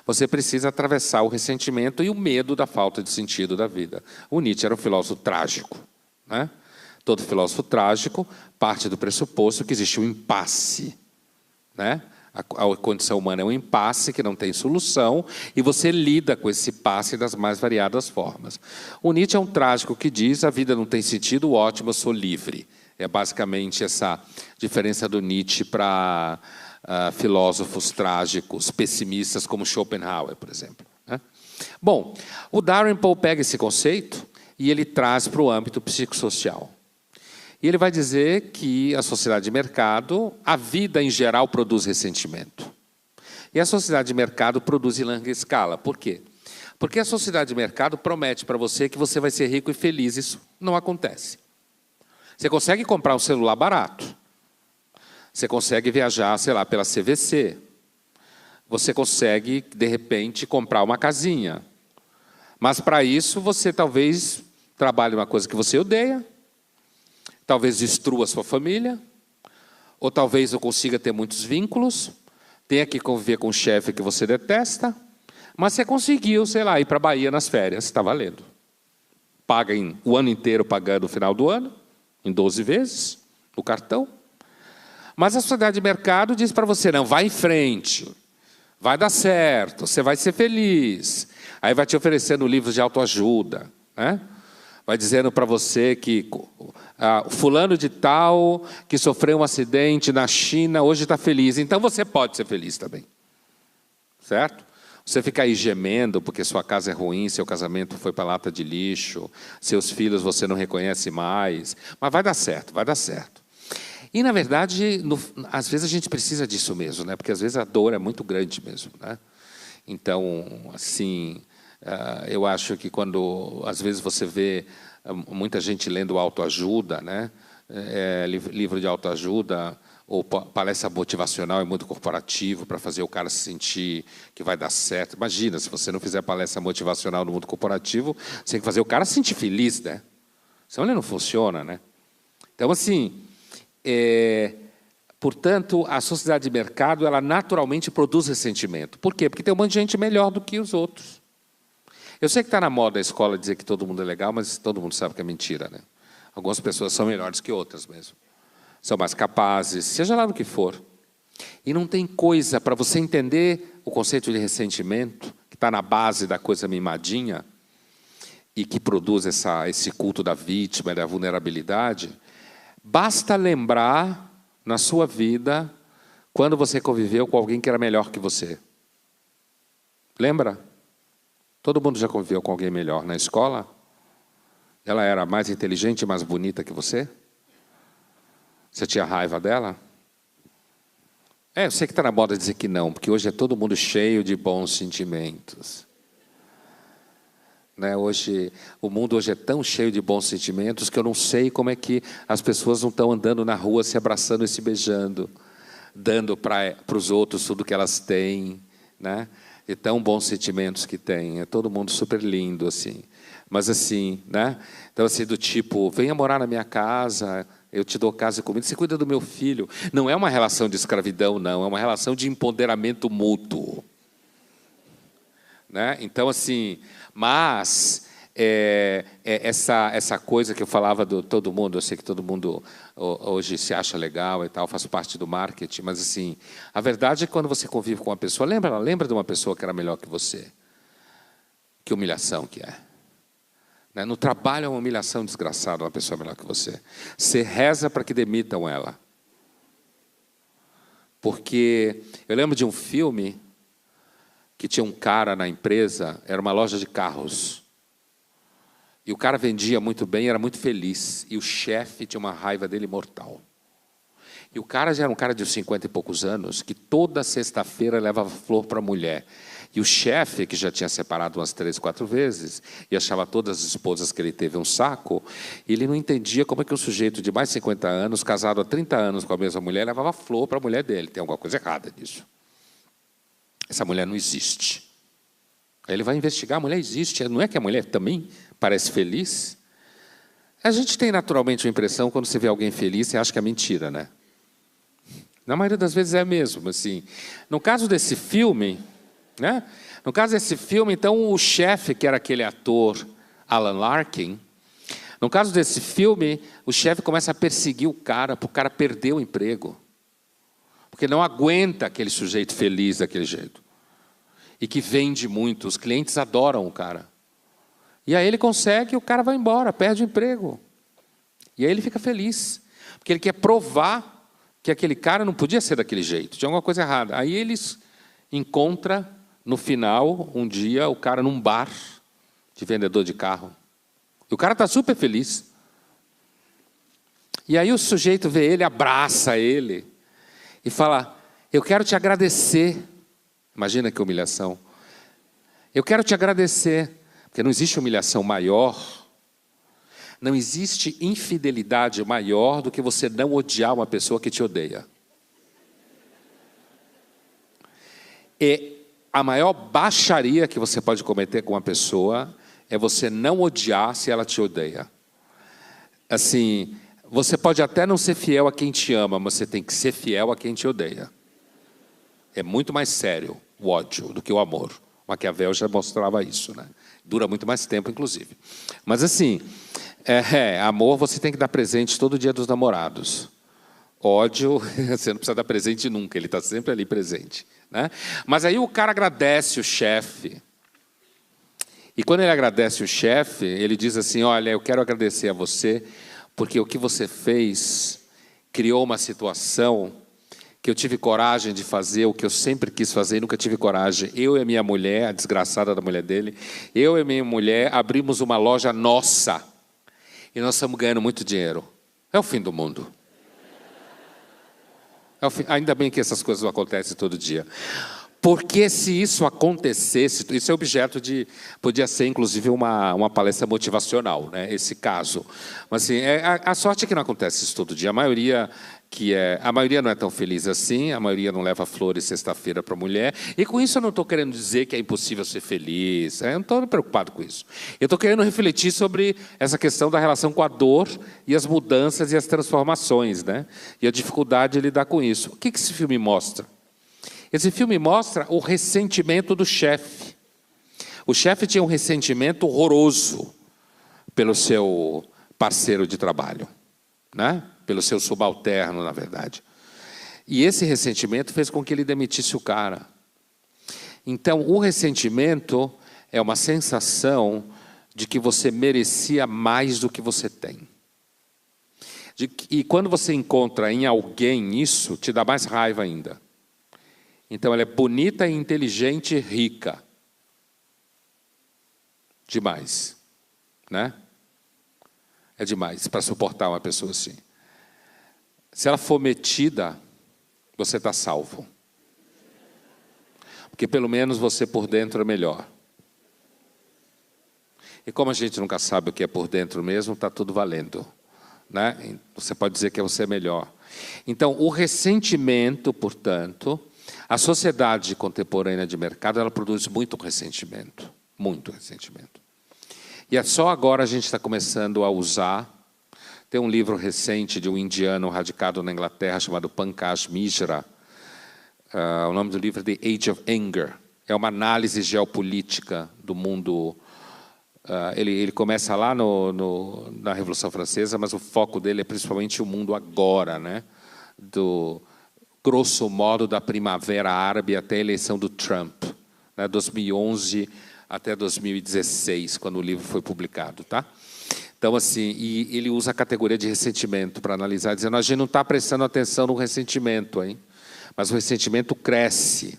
você precisa atravessar o ressentimento e o medo da falta de sentido da vida. O Nietzsche era um filósofo trágico, né? Todo filósofo trágico parte do pressuposto que existe um impasse, né? A condição humana é um impasse que não tem solução, e você lida com esse impasse das mais variadas formas. O Nietzsche é um trágico que diz: a vida não tem sentido, ótimo, eu sou livre. É basicamente essa diferença do Nietzsche para filósofos trágicos, pessimistas, como Schopenhauer, por exemplo, né? Bom, o Dalrymple pega esse conceito e ele traz para o âmbito psicossocial. E ele vai dizer que a sociedade de mercado, a vida em geral produz ressentimento. E a sociedade de mercado produz em larga escala. Por quê? Porque a sociedade de mercado promete para você que você vai ser rico e feliz. Isso não acontece. Você consegue comprar um celular barato. Você consegue viajar, sei lá, pela CVC. Você consegue, de repente, comprar uma casinha. Mas, para isso, você talvez trabalhe uma coisa que você odeia, talvez destrua a sua família, ou talvez não consiga ter muitos vínculos, tenha que conviver com um chefe que você detesta, mas você conseguiu, sei lá, ir para a Bahia nas férias, está valendo. Paga o ano inteiro pagando no final do ano, em 12 vezes, no cartão. Mas a sociedade de mercado diz para você: não, vai em frente, vai dar certo, você vai ser feliz. Aí vai te oferecendo livros de autoajuda, né? Vai dizendo para você que fulano de tal, que sofreu um acidente na China, hoje está feliz. Então você pode ser feliz também. Certo? Você fica aí gemendo porque sua casa é ruim, seu casamento foi para lata de lixo, seus filhos você não reconhece mais. Mas vai dar certo, vai dar certo. E, na verdade, às vezes a gente precisa disso mesmo, né? Porque às vezes a dor é muito grande mesmo, né? Então, assim, eu acho que quando, às vezes, você vê muita gente lendo autoajuda, né? Livro de autoajuda, ou palestra motivacional é muito corporativo para fazer o cara se sentir que vai dar certo. Imagina, se você não fizer palestra motivacional no mundo corporativo, você tem que fazer o cara se sentir feliz, né? Senão ele não funciona, né? Então, assim, portanto, a sociedade de mercado, ela naturalmente produz ressentimento. Por quê? Porque tem um monte de gente melhor do que os outros. Eu sei que está na moda a escola dizer que todo mundo é legal, mas todo mundo sabe que é mentira, né? Algumas pessoas são melhores que outras mesmo. São mais capazes, seja lá no que for. E não tem coisa para você entender o conceito de ressentimento, que está na base da coisa mimadinha, e que produz esse culto da vítima e da vulnerabilidade. Basta lembrar, na sua vida, quando você conviveu com alguém que era melhor que você. Lembra? Todo mundo já conviveu com alguém melhor na escola? Ela era mais inteligente e mais bonita que você? Você tinha raiva dela? Eu sei que está na moda dizer que não, porque hoje é todo mundo cheio de bons sentimentos. Né? O mundo hoje é tão cheio de bons sentimentos que eu não sei como é que as pessoas não estão andando na rua se abraçando e se beijando, dando para os outros tudo que elas têm, né? E tão bons sentimentos que têm. É todo mundo super lindo, assim. Mas assim, né? Então, assim, do tipo, venha morar na minha casa, eu te dou casa e comida, você cuida do meu filho. Não é uma relação de escravidão, não. É uma relação de empoderamento mútuo. Né? Então, assim, mas essa coisa que eu falava do todo mundo, eu sei que todo mundo hoje se acha legal e tal, faz parte do marketing, mas assim, a verdade é que quando você convive com uma pessoa, lembra de uma pessoa que era melhor que você? Que humilhação que é. Né? No trabalho é uma humilhação desgraçada uma pessoa melhor que você. Você reza para que demitam ela. Porque eu lembro de um filme que tinha um cara na empresa, era uma loja de carros. E o cara vendia muito bem, era muito feliz. E o chefe tinha uma raiva dele mortal. E o cara já era um cara de 50 e poucos anos, que toda sexta-feira levava flor para a mulher. E o chefe, que já tinha separado umas 3, 4 vezes, e achava todas as esposas que ele teve um saco, ele não entendia como é que um sujeito de mais de 50 anos, casado há 30 anos com a mesma mulher, levava flor para a mulher dele. Tem alguma coisa errada nisso. Essa mulher não existe. Aí ele vai investigar, a mulher existe. Não é que a mulher também parece feliz? A gente tem naturalmente a impressão, quando você vê alguém feliz, você acha que é mentira, né? Na maioria das vezes é mesmo, assim. No caso desse filme, né? No caso desse filme, então, o chefe, que era aquele ator Alan Larkin, no caso desse filme, o chefe começa a perseguir o cara, para o cara perder o emprego. Porque não aguenta aquele sujeito feliz daquele jeito. E que vende muito, os clientes adoram o cara. E aí ele consegue e o cara vai embora, perde o emprego. E aí ele fica feliz, porque ele quer provar que aquele cara não podia ser daquele jeito, tinha alguma coisa errada. Aí eles encontram, no final, um dia, o cara num bar de vendedor de carro. E o cara está super feliz. E aí o sujeito vê ele, abraça ele e fala, eu quero te agradecer. Imagina que humilhação. Eu quero te agradecer, porque não existe humilhação maior, não existe infidelidade maior do que você não odiar uma pessoa que te odeia. E a maior baixaria que você pode cometer com uma pessoa é você não odiar se ela te odeia. Assim, você pode até não ser fiel a quem te ama, mas você tem que ser fiel a quem te odeia. É muito mais sério o ódio do que o amor. Maquiavel já mostrava isso, né? Dura muito mais tempo, inclusive. Mas assim, amor você tem que dar presente todo dia dos namorados. Ódio, você não precisa dar presente nunca, ele está sempre ali presente. Né? Mas aí o cara agradece o chefe. E quando ele agradece o chefe, ele diz assim, olha, eu quero agradecer a você, porque o que você fez criou uma situação que eu tive coragem de fazer o que eu sempre quis fazer e nunca tive coragem. Eu e a minha mulher, a desgraçada da mulher dele, eu e a minha mulher abrimos uma loja nossa. E nós estamos ganhando muito dinheiro. É o fim do mundo. Ainda bem que essas coisas não acontecem todo dia. Porque se isso acontecesse, isso é objeto de... Podia ser, inclusive, uma palestra motivacional, né, esse caso. Mas, assim, a sorte é que não acontece isso todo dia. A maioria não é tão feliz assim, a maioria não leva flores sexta-feira para a mulher. E com isso eu não estou querendo dizer que é impossível ser feliz. Eu não estou preocupado com isso. Eu estou querendo refletir sobre essa questão da relação com a dor e as mudanças e as transformações, né? E a dificuldade de lidar com isso. O que esse filme mostra? Esse filme mostra o ressentimento do chefe. O chefe tinha um ressentimento horroroso pelo seu parceiro de trabalho, né? Pelo seu subalterno, na verdade. E esse ressentimento fez com que ele demitisse o cara. Então, o ressentimento é uma sensação de que você merecia mais do que você tem. E quando você encontra em alguém isso, te dá mais raiva ainda. Então, ela é bonita, inteligente e rica. Demais. Né? É demais para suportar uma pessoa assim. Se ela for metida, você está salvo. Porque pelo menos você por dentro é melhor. E como a gente nunca sabe o que é por dentro mesmo, está tudo valendo. Né? Você pode dizer que você é melhor. Então, o ressentimento, portanto... A sociedade contemporânea de mercado, ela produz muito ressentimento. Muito ressentimento. E é só agora a gente está começando a usar. Tem um livro recente de um indiano radicado na Inglaterra, chamado Pankaj Mishra. O nome do livro é The Age of Anger. É uma análise geopolítica do mundo. Ele começa lá na Revolução Francesa, mas o foco dele é principalmente o mundo agora, né? Grosso modo, da Primavera Árabe até a eleição do Trump, né, 2011 até 2016, quando o livro foi publicado. Tá? Então, assim, e ele usa a categoria de ressentimento para analisar, dizendo, a gente não está prestando atenção no ressentimento, hein? Mas o ressentimento cresce.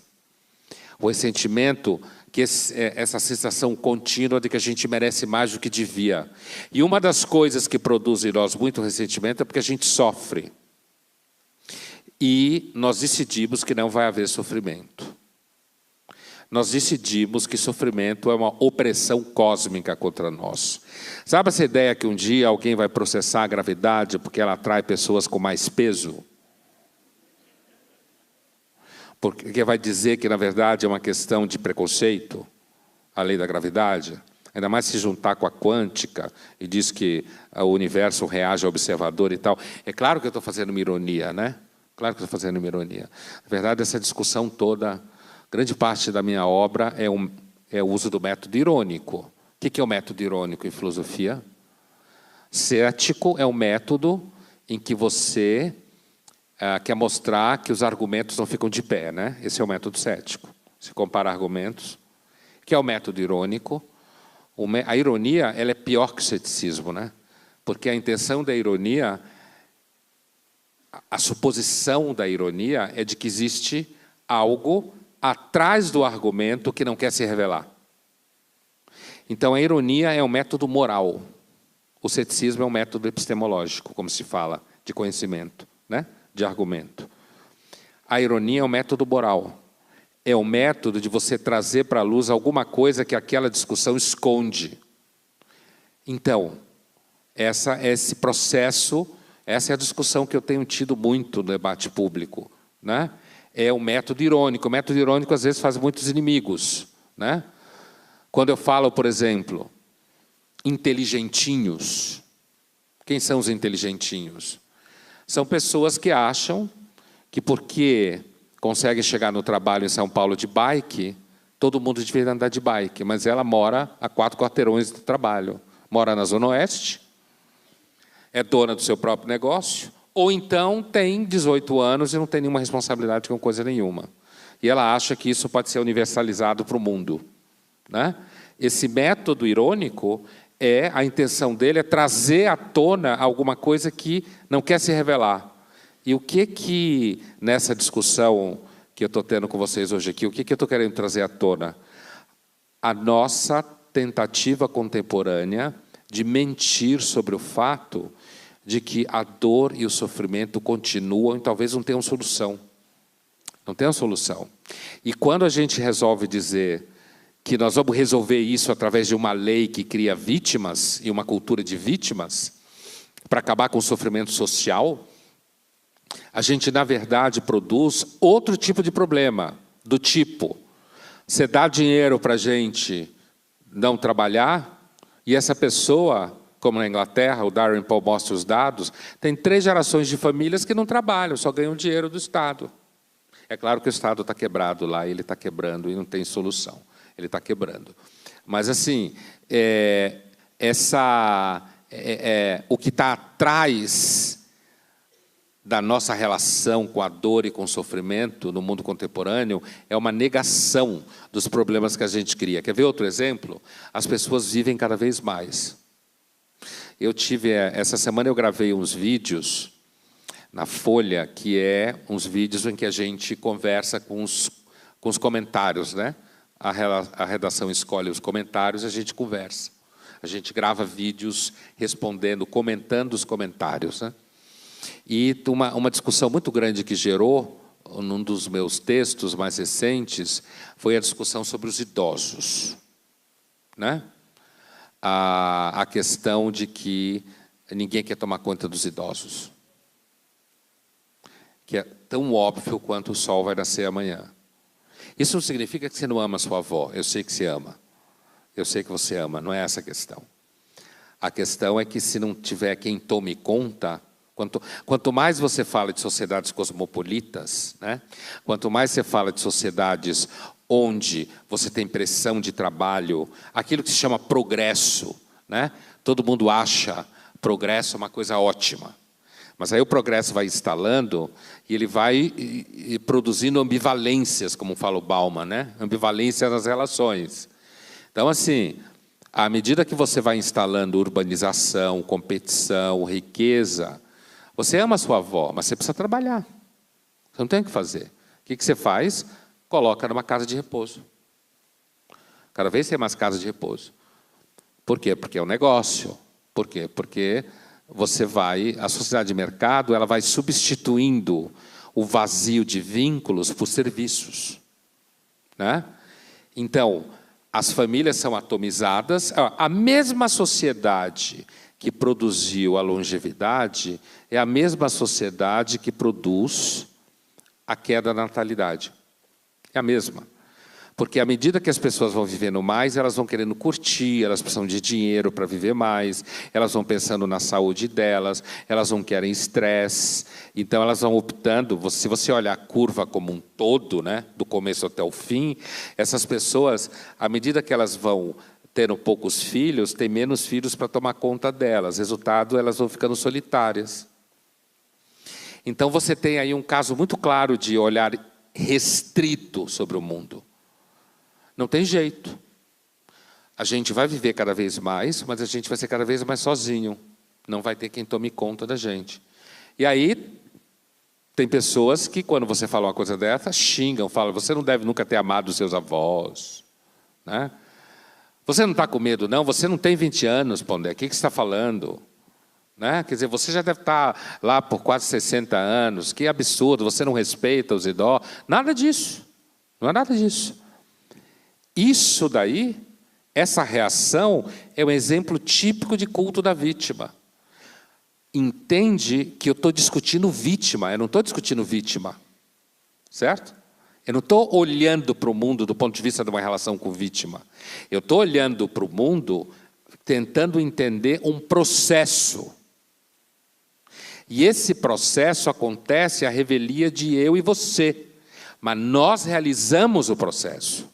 O ressentimento, que essa sensação contínua de que a gente merece mais do que devia. E uma das coisas que produz em nós muito ressentimento é porque a gente sofre. E nós decidimos que não vai haver sofrimento. Nós decidimos que sofrimento é uma opressão cósmica contra nós. Sabe essa ideia que um dia alguém vai processar a gravidade porque ela atrai pessoas com mais peso? Porque vai dizer que, na verdade, é uma questão de preconceito, a lei da gravidade? Ainda mais se juntar com a quântica e diz que o universo reage ao observador e tal. É claro que eu estou fazendo uma ironia, né? Claro que estou fazendo uma ironia. Na verdade, essa discussão toda, grande parte da minha obra é o uso do método irônico. O que é o método irônico em filosofia? Cético é um método em que você quer mostrar que os argumentos não ficam de pé, né? Esse é o método cético. Se compara argumentos. O que é o método irônico? A ironia, ela é pior que o ceticismo, né? Porque a intenção da ironia... A suposição da ironia é de que existe algo atrás do argumento que não quer se revelar. Então, a ironia é um método moral. O ceticismo é um método epistemológico, como se fala, de conhecimento, né? De argumento. A ironia é um método moral. É o método de você trazer para a luz alguma coisa que aquela discussão esconde. Então, esse processo... Essa é a discussão que eu tenho tido muito no debate público, né? É o método irônico. O método irônico, às vezes, faz muitos inimigos, né? Quando eu falo, por exemplo, inteligentinhos. Quem são os inteligentinhos? São pessoas que acham que porque conseguem chegar no trabalho em São Paulo de bike, todo mundo devia andar de bike, mas ela mora a 4 quarteirões do trabalho. Mora na Zona Oeste, é dona do seu próprio negócio, ou então tem 18 anos e não tem nenhuma responsabilidade com coisa nenhuma. E ela acha que isso pode ser universalizado para o mundo, né? Esse método irônico, a intenção dele é trazer à tona alguma coisa que não quer se revelar. E o que nessa discussão que eu estou tendo com vocês hoje aqui, o que eu estou querendo trazer à tona? A nossa tentativa contemporânea de mentir sobre o fato de que a dor e o sofrimento continuam e talvez não tenham solução. Não tenham solução. E quando a gente resolve dizer que nós vamos resolver isso através de uma lei que cria vítimas e uma cultura de vítimas, para acabar com o sofrimento social, a gente, na verdade, produz outro tipo de problema, do tipo, você dá dinheiro para a gente não trabalhar, e essa pessoa, como na Inglaterra, o Darren Paul mostra os dados, tem 3 gerações de famílias que não trabalham, só ganham dinheiro do Estado. É claro que o Estado está quebrado lá, ele está quebrando e não tem solução. Ele está quebrando. Mas, assim, o que está atrás da nossa relação com a dor e com o sofrimento no mundo contemporâneo é uma negação dos problemas que a gente cria. Quer ver outro exemplo? As pessoas vivem cada vez mais. Essa semana eu gravei uns vídeos na Folha, que é uns vídeos em que a gente conversa com os comentários, né? A redação escolhe os comentários e a gente conversa. A gente grava vídeos respondendo, comentando os comentários, né? E uma discussão muito grande que gerou, num dos meus textos mais recentes, foi a discussão sobre os idosos, né? A questão de que ninguém quer tomar conta dos idosos, que é tão óbvio quanto o sol vai nascer amanhã. Isso não significa que você não ama a sua avó. Eu sei que você ama. Eu sei que você ama. Não é essa a questão. A questão é que, se não tiver quem tome conta, quanto mais você fala de sociedades cosmopolitas, né? Quanto mais você fala de sociedades onde você tem pressão de trabalho, aquilo que se chama progresso, né? Todo mundo acha progresso uma coisa ótima. Mas aí o progresso vai instalando e ele vai produzindo ambivalências, como fala o Bauman, né? Ambivalência nas relações. Então, assim, à medida que você vai instalando urbanização, competição, riqueza, você ama a sua avó, mas você precisa trabalhar. Você não tem o que fazer. O que você faz? Coloca numa casa de repouso. Cada vez tem mais casas de repouso. Por quê? Porque é um negócio. Por quê? Porque a sociedade de mercado, ela vai substituindo o vazio de vínculos por serviços, né? Então, as famílias são atomizadas. A mesma sociedade que produziu a longevidade é a mesma sociedade que produz a queda da natalidade. É a mesma. Porque, à medida que as pessoas vão vivendo mais, elas vão querendo curtir, elas precisam de dinheiro para viver mais, elas vão pensando na saúde delas, elas não querem estresse, então elas vão optando. Se você olhar a curva como um todo, né, do começo até o fim, essas pessoas, à medida que elas vão tendo poucos filhos, tem menos filhos para tomar conta delas. Resultado, elas vão ficando solitárias. Então, você tem aí um caso muito claro de olhar restrito sobre o mundo. Não tem jeito. A gente vai viver cada vez mais, mas a gente vai ser cada vez mais sozinho. Não vai ter quem tome conta da gente. E aí, tem pessoas que, quando você fala uma coisa dessa, xingam, falam: você não deve nunca ter amado os seus avós, né? Você não está com medo, não? Você não tem 20 anos, Pondé. O que você está falando? Né? Quer dizer, você já deve estar lá por quase 60 anos. Que absurdo, você não respeita os idosos. Nada disso. Não é nada disso. Isso daí, essa reação, é um exemplo típico de culto da vítima. Entende que eu estou discutindo vítima, eu não estou discutindo vítima. Certo? Eu não estou olhando para o mundo do ponto de vista de uma relação com vítima. Eu estou olhando para o mundo tentando entender um processo. E esse processo acontece à revelia de eu e você. Mas nós realizamos o processo.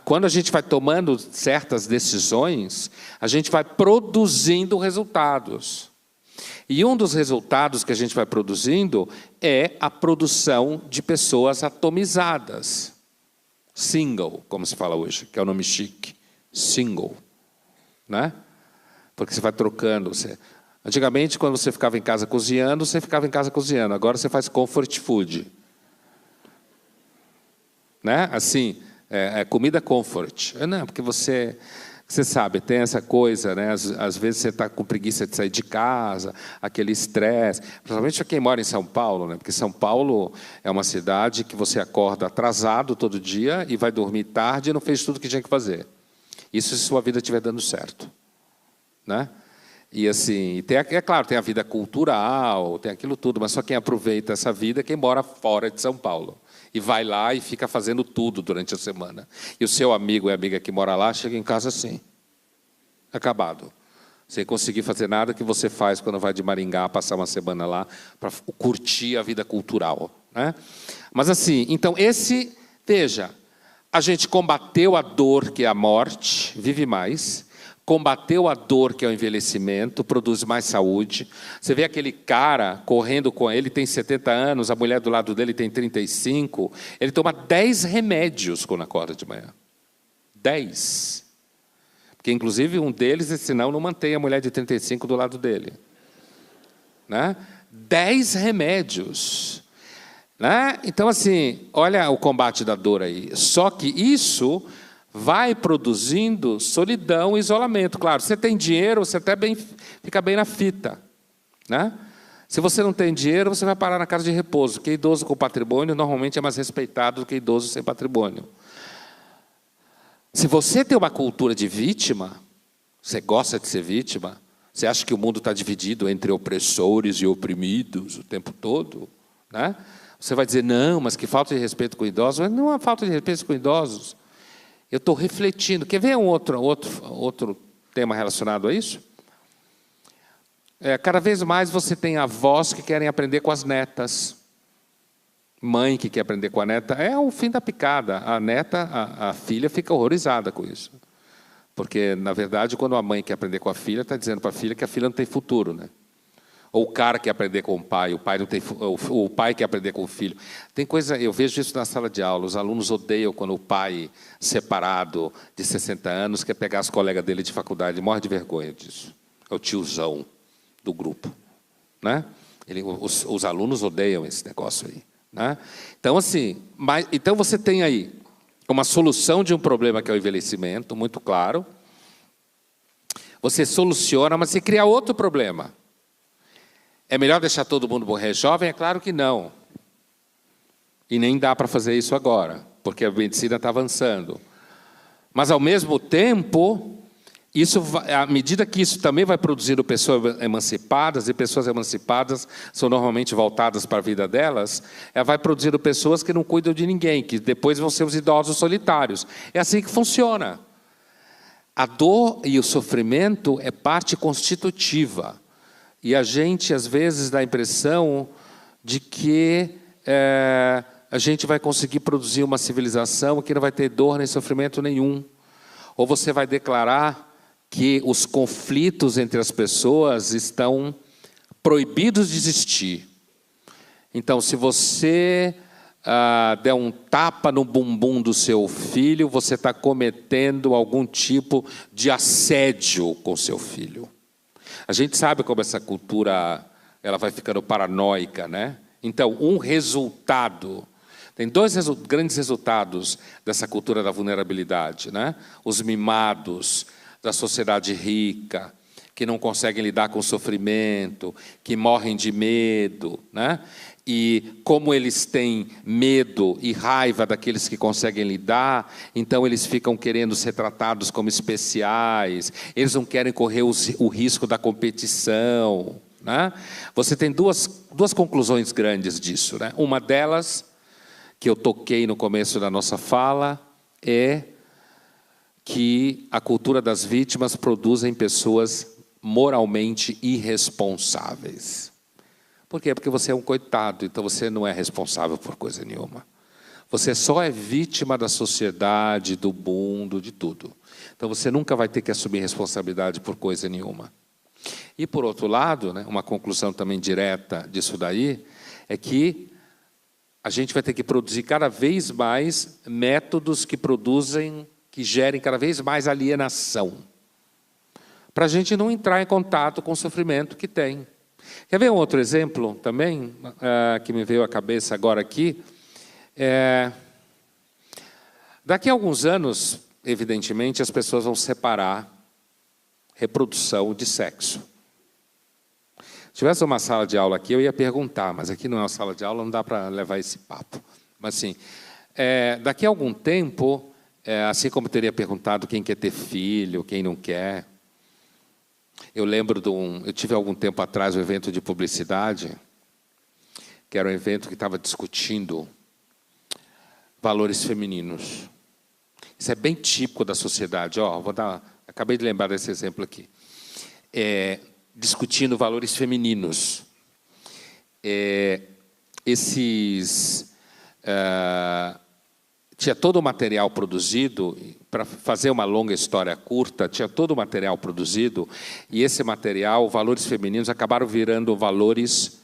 Quando a gente vai tomando certas decisões, a gente vai produzindo resultados. E um dos resultados que a gente vai produzindo é a produção de pessoas atomizadas. Single, como se fala hoje, que é o nome chique. Single. Né? Porque você vai trocando. Antigamente, quando você ficava em casa cozinhando, você ficava em casa cozinhando. Agora você faz comfort food. Né? Assim, comida comfort. Não, porque você sabe, tem essa coisa, né? Às vezes você está com preguiça de sair de casa, aquele estresse. Principalmente para quem mora em São Paulo, né? Porque São Paulo é uma cidade que você acorda atrasado todo dia e vai dormir tarde e não fez tudo que tinha que fazer. Isso se sua vida estiver dando certo. Né? E assim, é claro, tem a vida cultural, tem aquilo tudo, mas só quem aproveita essa vida é quem mora fora de São Paulo. E vai lá e fica fazendo tudo durante a semana. E o seu amigo e amiga que mora lá chega em casa assim, acabado. Sem conseguir fazer nada que você faz quando vai de Maringá passar uma semana lá para curtir a vida cultural. Né? Mas assim, então veja, a gente combateu a dor que é a morte, vive mais. Combateu a dor que é o envelhecimento, produz mais saúde. Você vê aquele cara correndo com ele, tem 70 anos, a mulher do lado dele tem 35, ele toma 10 remédios quando acorda de manhã. 10. Porque, inclusive, um deles, senão não mantém a mulher de 35 do lado dele. Né? 10 remédios. Né? Então, assim, olha o combate da dor aí. Só que isso vai produzindo solidão e isolamento. Claro, você tem dinheiro, você até fica bem na fita. Né? Se você não tem dinheiro, você vai parar na casa de repouso, porque idoso com patrimônio normalmente é mais respeitado do que idoso sem patrimônio. Se você tem uma cultura de vítima, você gosta de ser vítima, você acha que o mundo está dividido entre opressores e oprimidos o tempo todo, né? Você vai dizer, não, mas que falta de respeito com idosos. Mas não é falta de respeito com idosos. Eu estou refletindo. Quer ver um outro tema relacionado a isso? Cada vez mais você tem avós que querem aprender com as netas. Mãe que quer aprender com a neta. É o fim da picada. A neta, a filha, fica horrorizada com isso. Porque, na verdade, quando a mãe quer aprender com a filha, está dizendo para a filha que a filha não tem futuro. Né? Ou o cara quer aprender com o pai não tem, o pai quer aprender com o filho. Tem coisa, eu vejo isso na sala de aula, os alunos odeiam quando o pai, separado, de 60 anos, quer pegar as colegas dele de faculdade, morre de vergonha disso. É o tiozão do grupo. Né? Os alunos odeiam esse negócio aí. Né? Então, assim, então você tem aí uma solução de um problema que é o envelhecimento, muito claro. Você soluciona, mas você cria outro problema. É melhor deixar todo mundo morrer jovem? É claro que não. E nem dá para fazer isso agora, porque a medicina está avançando. Mas, ao mesmo tempo, à medida que isso também vai produzindo pessoas emancipadas, e pessoas emancipadas são normalmente voltadas para a vida delas, vai produzindo pessoas que não cuidam de ninguém, que depois vão ser os idosos solitários. É assim que funciona. A dor e o sofrimento é parte constitutiva. E a gente, às vezes, dá a impressão de que a gente vai conseguir produzir uma civilização que não vai ter dor nem sofrimento nenhum. Ou você vai declarar que os conflitos entre as pessoas estão proibidos de existir. Então, se você der um tapa no bumbum do seu filho, você está cometendo algum tipo de assédio com seu filho. A gente sabe como essa cultura ela vai ficando paranoica, né? Então, tem dois grandes resultados dessa cultura da vulnerabilidade, né? Os mimados da sociedade rica, que não conseguem lidar com o sofrimento, que morrem de medo, né? E como eles têm medo e raiva daqueles que conseguem lidar, então eles ficam querendo ser tratados como especiais, eles não querem correr o risco da competição. Né? Você tem duas conclusões grandes disso. Né? Uma delas, que eu toquei no começo da nossa fala, é que a cultura das vítimas produzem pessoas moralmente irresponsáveis. Por quê? Porque você é um coitado, então você não é responsável por coisa nenhuma. Você só é vítima da sociedade, do mundo, de tudo. Então você nunca vai ter que assumir responsabilidade por coisa nenhuma. E, por outro lado, né, uma conclusão também direta disso daí, é que a gente vai ter que produzir cada vez mais métodos que gerem cada vez mais alienação. para a gente não entrar em contato com o sofrimento que tem. Quer ver um outro exemplo também, que me veio à cabeça agora aqui? Daqui a alguns anos, evidentemente, as pessoas vão separar reprodução de sexo. Se tivesse uma sala de aula aqui, eu ia perguntar, mas aqui não é uma sala de aula, não dá para levar esse papo. Mas, assim, daqui a algum tempo, assim como eu teria perguntado quem quer ter filho, quem não quer. Eu lembro eu tive algum tempo atrás um evento de publicidade, que era um evento que estava discutindo valores femininos. Isso é bem típico da sociedade. Acabei de lembrar desse exemplo aqui. Discutindo valores femininos. Tinha todo o material produzido, para fazer uma longa história curta, tinha todo o material produzido, e esse material, valores femininos, acabaram virando valores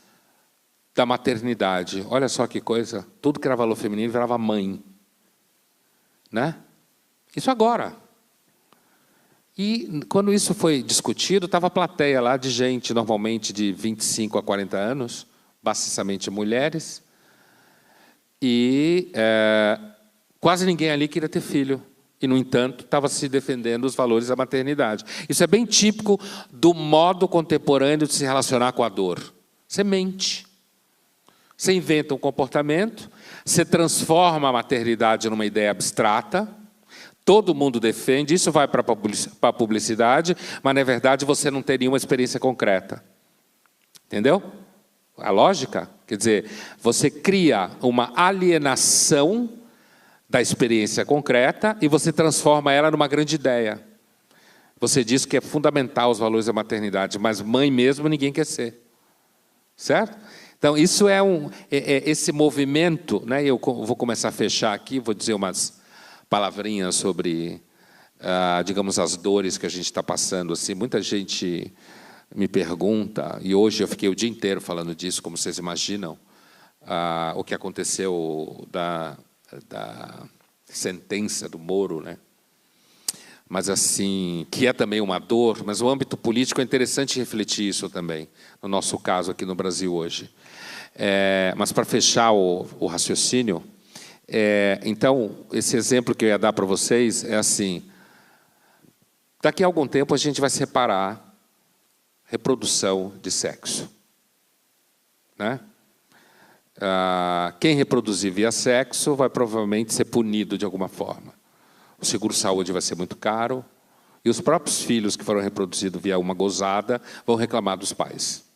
da maternidade. Olha só que coisa, tudo que era valor feminino virava mãe. Né? Isso agora. E, quando isso foi discutido, estava a plateia lá de gente, normalmente de 25 a 40 anos, basicamente mulheres, e quase ninguém ali queria ter filho. E, no entanto, estava se defendendo os valores da maternidade. Isso é bem típico do modo contemporâneo de se relacionar com a dor. Você mente. Você inventa um comportamento, você transforma a maternidade numa ideia abstrata, todo mundo defende, isso vai para a publicidade, mas, na verdade, você não tem nenhuma experiência concreta. Entendeu? A lógica? Quer dizer, você cria uma alienação da experiência concreta e você transforma ela numa grande ideia. Você diz que é fundamental os valores da maternidade, mas mãe mesmo ninguém quer ser. Certo? Então, isso esse movimento, né? Eu vou começar a fechar aqui, vou dizer umas palavrinhas sobre, digamos, as dores que a gente está passando. Assim, muita gente me pergunta, e hoje eu fiquei o dia inteiro falando disso, como vocês imaginam, o que aconteceu da sentença do Moro, né? Mas, assim, que é também uma dor, mas o âmbito político é interessante refletir isso também, no nosso caso aqui no Brasil hoje. Mas, para fechar o raciocínio, então, esse exemplo que eu ia dar para vocês é assim: daqui a algum tempo a gente vai separar reprodução de sexo. Né? Quem reproduzir via sexo vai provavelmente ser punido de alguma forma. O seguro-saúde vai ser muito caro, e os próprios filhos que foram reproduzidos via uma gozada vão reclamar dos pais.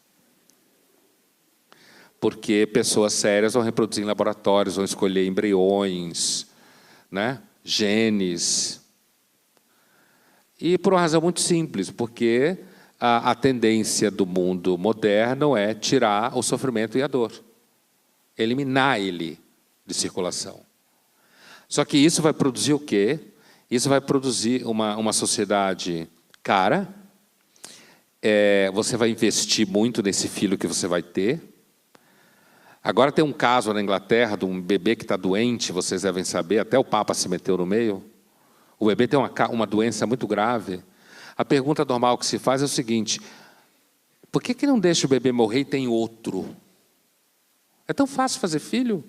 Porque pessoas sérias vão reproduzir em laboratórios, vão escolher embriões, né? Genes. E por uma razão muito simples, porque a tendência do mundo moderno é tirar o sofrimento e a dor. Eliminar ele de circulação. Só que isso vai produzir o quê? Isso vai produzir uma sociedade cara. Você vai investir muito nesse filho que você vai ter. Agora tem um caso na Inglaterra de um bebê que está doente, vocês devem saber, até o Papa se meteu no meio. O bebê tem uma doença muito grave. A pergunta normal que se faz é o seguinte: por que não deixa o bebê morrer e tem outro? É tão fácil fazer filho?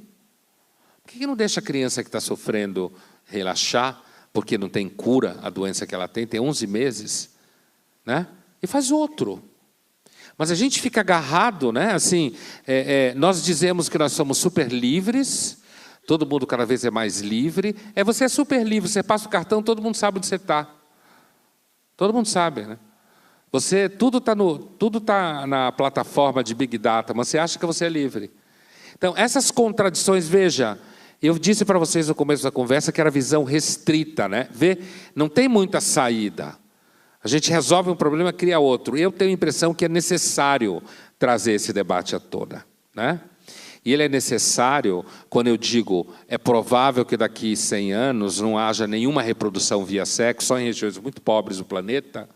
Por que não deixa a criança que está sofrendo relaxar, porque não tem cura a doença que ela tem 11 meses, né? E faz outro. Mas a gente fica agarrado, né? Assim, nós dizemos que nós somos super livres, todo mundo cada vez é mais livre. Você é super livre, você passa o cartão, todo mundo sabe onde você está. Todo mundo sabe, né? Tudo está na plataforma de Big Data, mas você acha que você é livre. Então, essas contradições, veja, eu disse para vocês no começo da conversa que era visão restrita, né? Não tem muita saída. A gente resolve um problema, cria outro. Eu tenho a impressão que é necessário trazer esse debate à tona, né? E ele é necessário quando eu digo, é provável que daqui 100 anos não haja nenhuma reprodução via sexo, só em regiões muito pobres do planeta,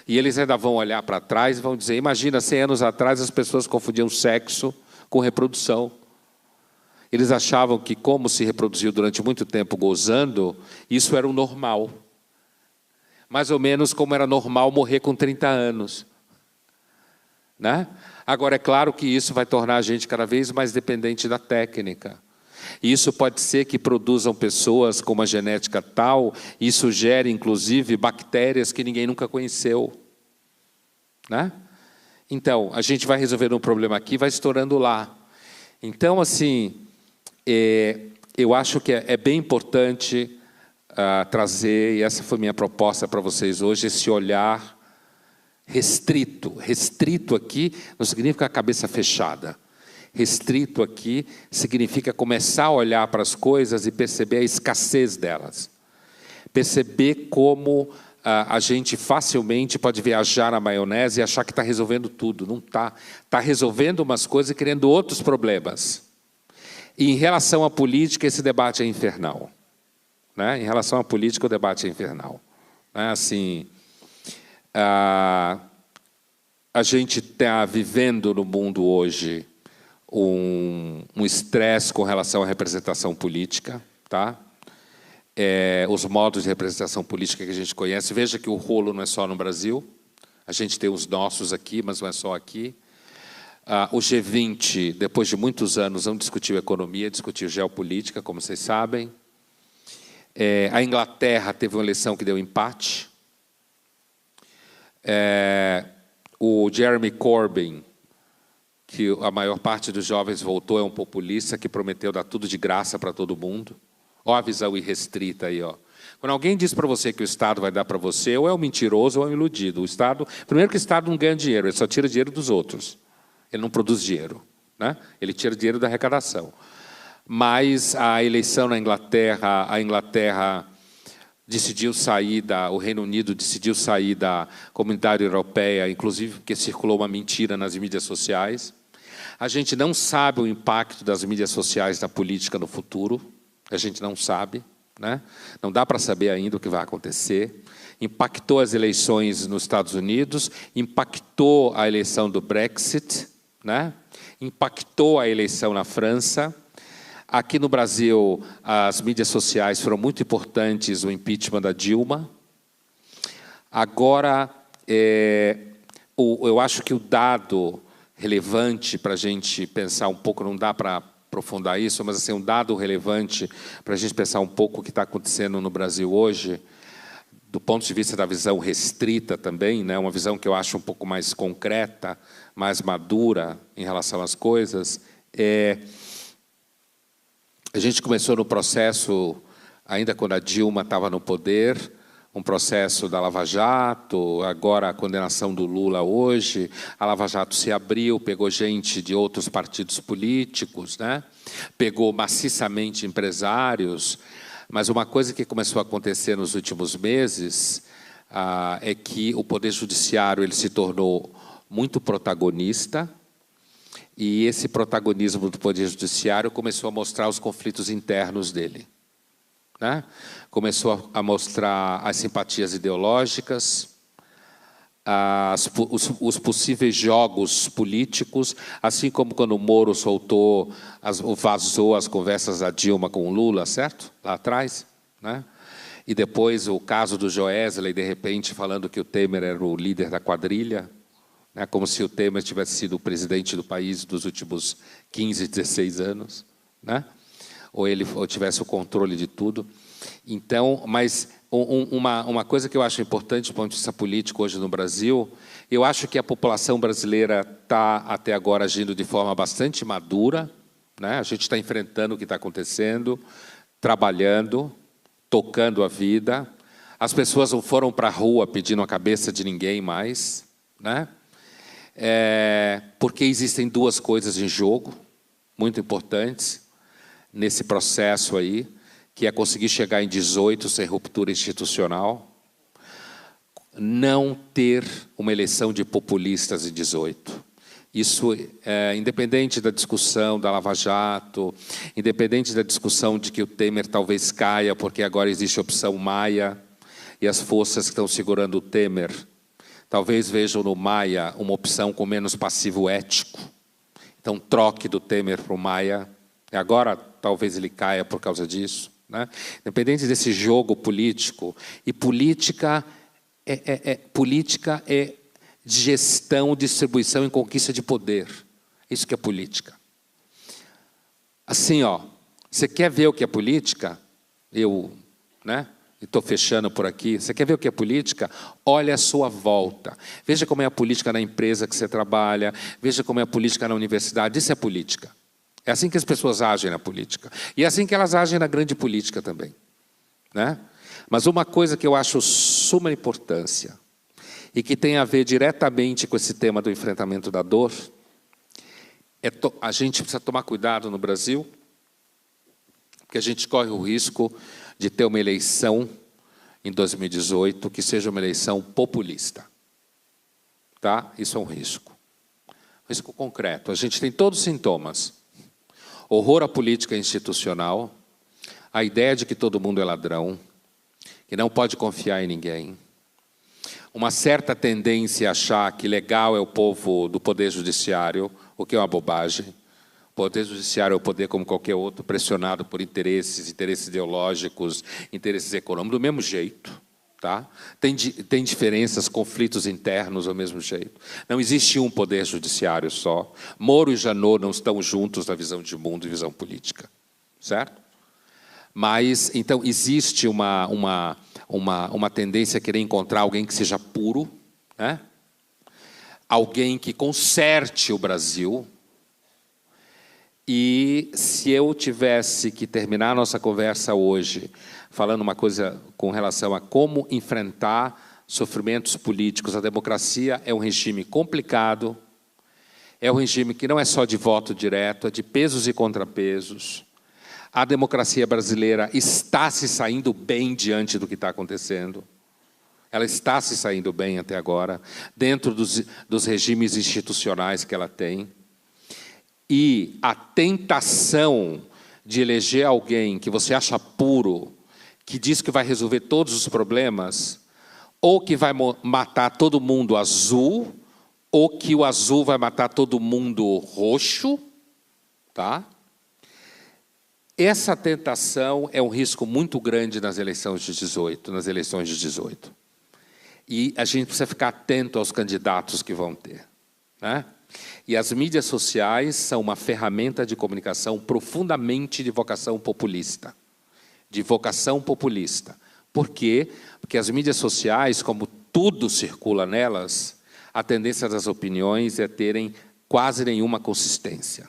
e eles ainda vão olhar para trás e vão dizer, imagina, 100 anos atrás as pessoas confundiam sexo com reprodução. Eles achavam que, como se reproduziu durante muito tempo gozando, isso era o normal. mais ou menos como era normal morrer com 30 anos. Né? Agora, é claro que isso vai tornar a gente cada vez mais dependente da técnica. E isso pode ser que produzam pessoas com uma genética tal, e isso gere, inclusive, bactérias que ninguém nunca conheceu. Né? Então, a gente vai resolvendo um problema aqui, vai estourando lá. Então, assim, eu acho que é bem importante trazer, e essa foi minha proposta para vocês hoje, esse olhar restrito. Restrito aqui não significa a cabeça fechada. Restrito aqui significa começar a olhar para as coisas e perceber a escassez delas. Perceber como a gente facilmente pode viajar na maionese e achar que está resolvendo tudo. Não está. Está resolvendo umas coisas e criando outros problemas. E em relação à política, esse debate é infernal. Né? Em relação à política, o debate é infernal. Né? Assim, a gente está vivendo no mundo hoje um estresse com relação à representação política, tá? Os modos de representação política que a gente conhece. Veja que o rolo não é só no Brasil, a gente tem os nossos aqui, mas não é só aqui. O G20, depois de muitos anos, não discutiu economia, discutiu geopolítica, como vocês sabem. A Inglaterra teve uma eleição que deu empate. O Jeremy Corbyn, que a maior parte dos jovens votou, é um populista que prometeu dar tudo de graça para todo mundo. Olha a visão irrestrita aí. Ó. Quando alguém diz para você que o Estado vai dar para você, ou é um mentiroso ou é um iludido. O Estado, primeiro que o Estado não ganha dinheiro, ele só tira dinheiro dos outros. Ele não produz dinheiro. Né? Ele tira dinheiro da arrecadação. Mas a eleição na Inglaterra, a Inglaterra decidiu sair o Reino Unido decidiu sair da Comunidade Europeia, inclusive porque circulou uma mentira nas mídias sociais. A gente não sabe o impacto das mídias sociais na política no futuro. A gente não sabe, né? Não dá para saber ainda o que vai acontecer. Impactou as eleições nos Estados Unidos, impactou a eleição do Brexit, né? Impactou a eleição na França. Aqui no Brasil, as mídias sociais foram muito importantes, o impeachment da Dilma. Agora, eu acho que o dado relevante para a gente pensar um pouco, não dá para aprofundar isso, mas assim, um dado relevante para a gente pensar um pouco o que está acontecendo no Brasil hoje, do ponto de vista da visão restrita também, né, uma visão que eu acho um pouco mais concreta, mais madura em relação às coisas, a gente começou no processo, ainda quando a Dilma estava no poder, um processo da Lava Jato, agora a condenação do Lula hoje, a Lava Jato se abriu, pegou gente de outros partidos políticos, né? Pegou maciçamente empresários, mas uma coisa que começou a acontecer nos últimos meses é que o Poder Judiciário ele se tornou muito protagonista, e esse protagonismo do Poder Judiciário começou a mostrar os conflitos internos dele. Né? Começou a mostrar as simpatias ideológicas, os possíveis jogos políticos, assim como quando o Moro vazou as conversas da Dilma com o Lula, certo? Lá atrás. Né? E depois o caso do Joesley, de repente, falando que o Temer era o líder da quadrilha, né? Como se o Temer tivesse sido o presidente do país dos últimos 15, 16 anos. Né? Ou tivesse o controle de tudo. Então, mas uma coisa que eu acho importante do ponto de vista político hoje no Brasil, eu acho que a população brasileira está até agora agindo de forma bastante madura, né? A gente está enfrentando o que está acontecendo, trabalhando, tocando a vida. As pessoas não foram para a rua pedindo a cabeça de ninguém mais, né? Porque existem duas coisas em jogo, muito importantes, nesse processo aí, que é conseguir chegar em 18 sem ruptura institucional, não ter uma eleição de populistas em 18. Isso, independente da discussão da Lava Jato, independente da discussão de que o Temer talvez caia, porque agora existe a opção Maia, e as forças que estão segurando o Temer talvez vejam no Maia uma opção com menos passivo ético. Então, troque do Temer para o Maia. E agora, talvez ele caia por causa disso. Né? Independente desse jogo político, e política Política é gestão, distribuição e conquista de poder. Isso que é política. Assim, ó, você quer ver o que é política? Estou fechando por aqui. Você quer ver o que é política? Olha a sua volta. Veja como é a política na empresa que você trabalha. Veja como é a política na universidade. Isso é política. É assim que as pessoas agem na política. E é assim que elas agem na grande política também. Né? Mas uma coisa que eu acho suma importância e que tem a ver diretamente com esse tema do enfrentamento da dor, a gente precisa tomar cuidado no Brasil, porque a gente corre o risco de ter uma eleição em 2018 que seja uma eleição populista. Tá? Isso é um risco. Risco concreto. A gente tem todos os sintomas. Horror à política institucional, a ideia de que todo mundo é ladrão, que não pode confiar em ninguém, uma certa tendência a achar que legal é o povo do Poder Judiciário, o que é uma bobagem. O Poder Judiciário é o poder como qualquer outro, pressionado por interesses ideológicos, interesses econômicos, do mesmo jeito. Tá? Tem diferenças, conflitos internos do mesmo jeito. Não existe um Poder Judiciário só. Moro e Janot não estão juntos na visão de mundo e visão política. Certo? Mas, então, existe uma tendência a querer encontrar alguém que seja puro, né? Alguém que conserte o Brasil. E se eu tivesse que terminar a nossa conversa hoje falando uma coisa com relação a como enfrentar sofrimentos políticos, a democracia é um regime complicado, é um regime que não é só de voto direto, é de pesos e contrapesos. A democracia brasileira está se saindo bem diante do que está acontecendo. Ela está se saindo bem até agora, dentro dos regimes institucionais que ela tem. E a tentação de eleger alguém que você acha puro, que diz que vai resolver todos os problemas, ou que vai matar todo mundo azul, ou que o azul vai matar todo mundo roxo, tá? Essa tentação é um risco muito grande nas eleições de 18. E a gente precisa ficar atento aos candidatos que vão ter. Né? E as mídias sociais são uma ferramenta de comunicação profundamente de vocação populista. Por quê? Porque as mídias sociais, como tudo circula nelas, a tendência das opiniões é terem quase nenhuma consistência.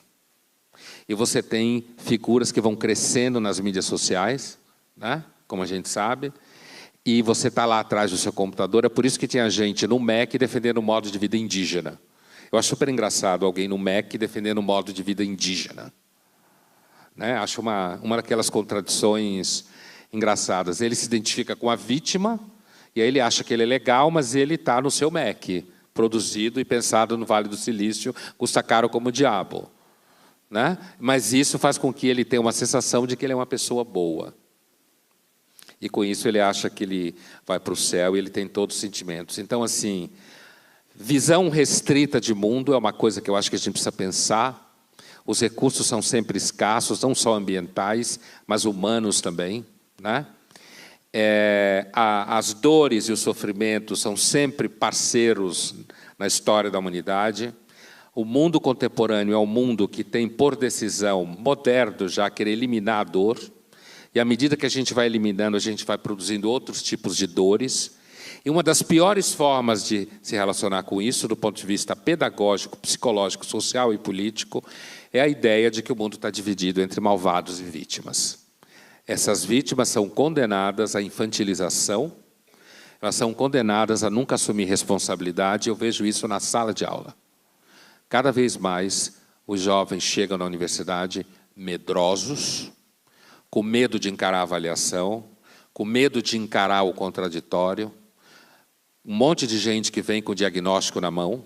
E você tem figuras que vão crescendo nas mídias sociais, né? Como a gente sabe, e você está lá atrás do seu computador. É por isso que tinha gente no MEC defendendo o modo de vida indígena. Eu acho super engraçado alguém no MEC defendendo o modo de vida indígena. Né? Acho uma daquelas contradições engraçadas. Ele se identifica com a vítima, e aí ele acha que ele é legal, mas ele está no seu MEC, produzido e pensado no Vale do Silício, custa caro como o diabo. Né? Mas isso faz com que ele tenha uma sensação de que ele é uma pessoa boa. E com isso ele acha que ele vai para o céu e ele tem todos os sentimentos. Então, assim, visão restrita de mundo é uma coisa que eu acho que a gente precisa pensar. Os recursos são sempre escassos, não só ambientais, mas humanos também. Né? As dores e os sofrimentos são sempre parceiros na história da humanidade. O mundo contemporâneo é um mundo que tem, por decisão, moderno já, querer eliminar a dor. E à medida que a gente vai eliminando, a gente vai produzindo outros tipos de dores. E uma das piores formas de se relacionar com isso, do ponto de vista pedagógico, psicológico, social e político, é a ideia de que o mundo está dividido entre malvados e vítimas. Essas vítimas são condenadas à infantilização, elas são condenadas a nunca assumir responsabilidade. Eu vejo isso na sala de aula. Cada vez mais, os jovens chegam na universidade medrosos, com medo de encarar a avaliação, com medo de encarar o contraditório. Um monte de gente que vem com o diagnóstico na mão,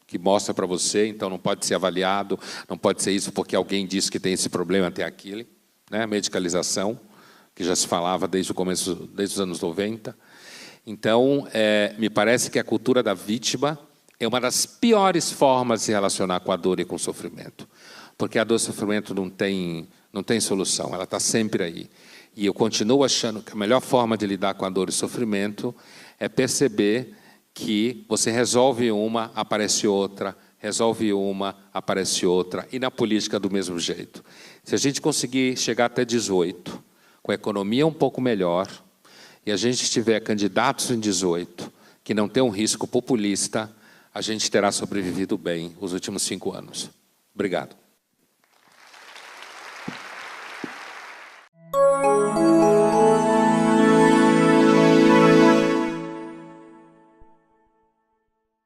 que mostra para você, então não pode ser avaliado, não pode ser isso porque alguém disse que tem esse problema até aquele. Né? Medicalização, que já se falava desde o começo, desde os anos 90. Então, me parece que a cultura da vítima é uma das piores formas de se relacionar com a dor e com o sofrimento. Porque a dor e o sofrimento não tem solução, ela está sempre aí. E eu continuo achando que a melhor forma de lidar com a dor e o sofrimento é perceber que você resolve uma, aparece outra, resolve uma, aparece outra, e na política do mesmo jeito. Se a gente conseguir chegar até 18, com a economia um pouco melhor, e a gente tiver candidatos em 18, que não tem um risco populista, a gente terá sobrevivido bem os últimos 5 anos. Obrigado.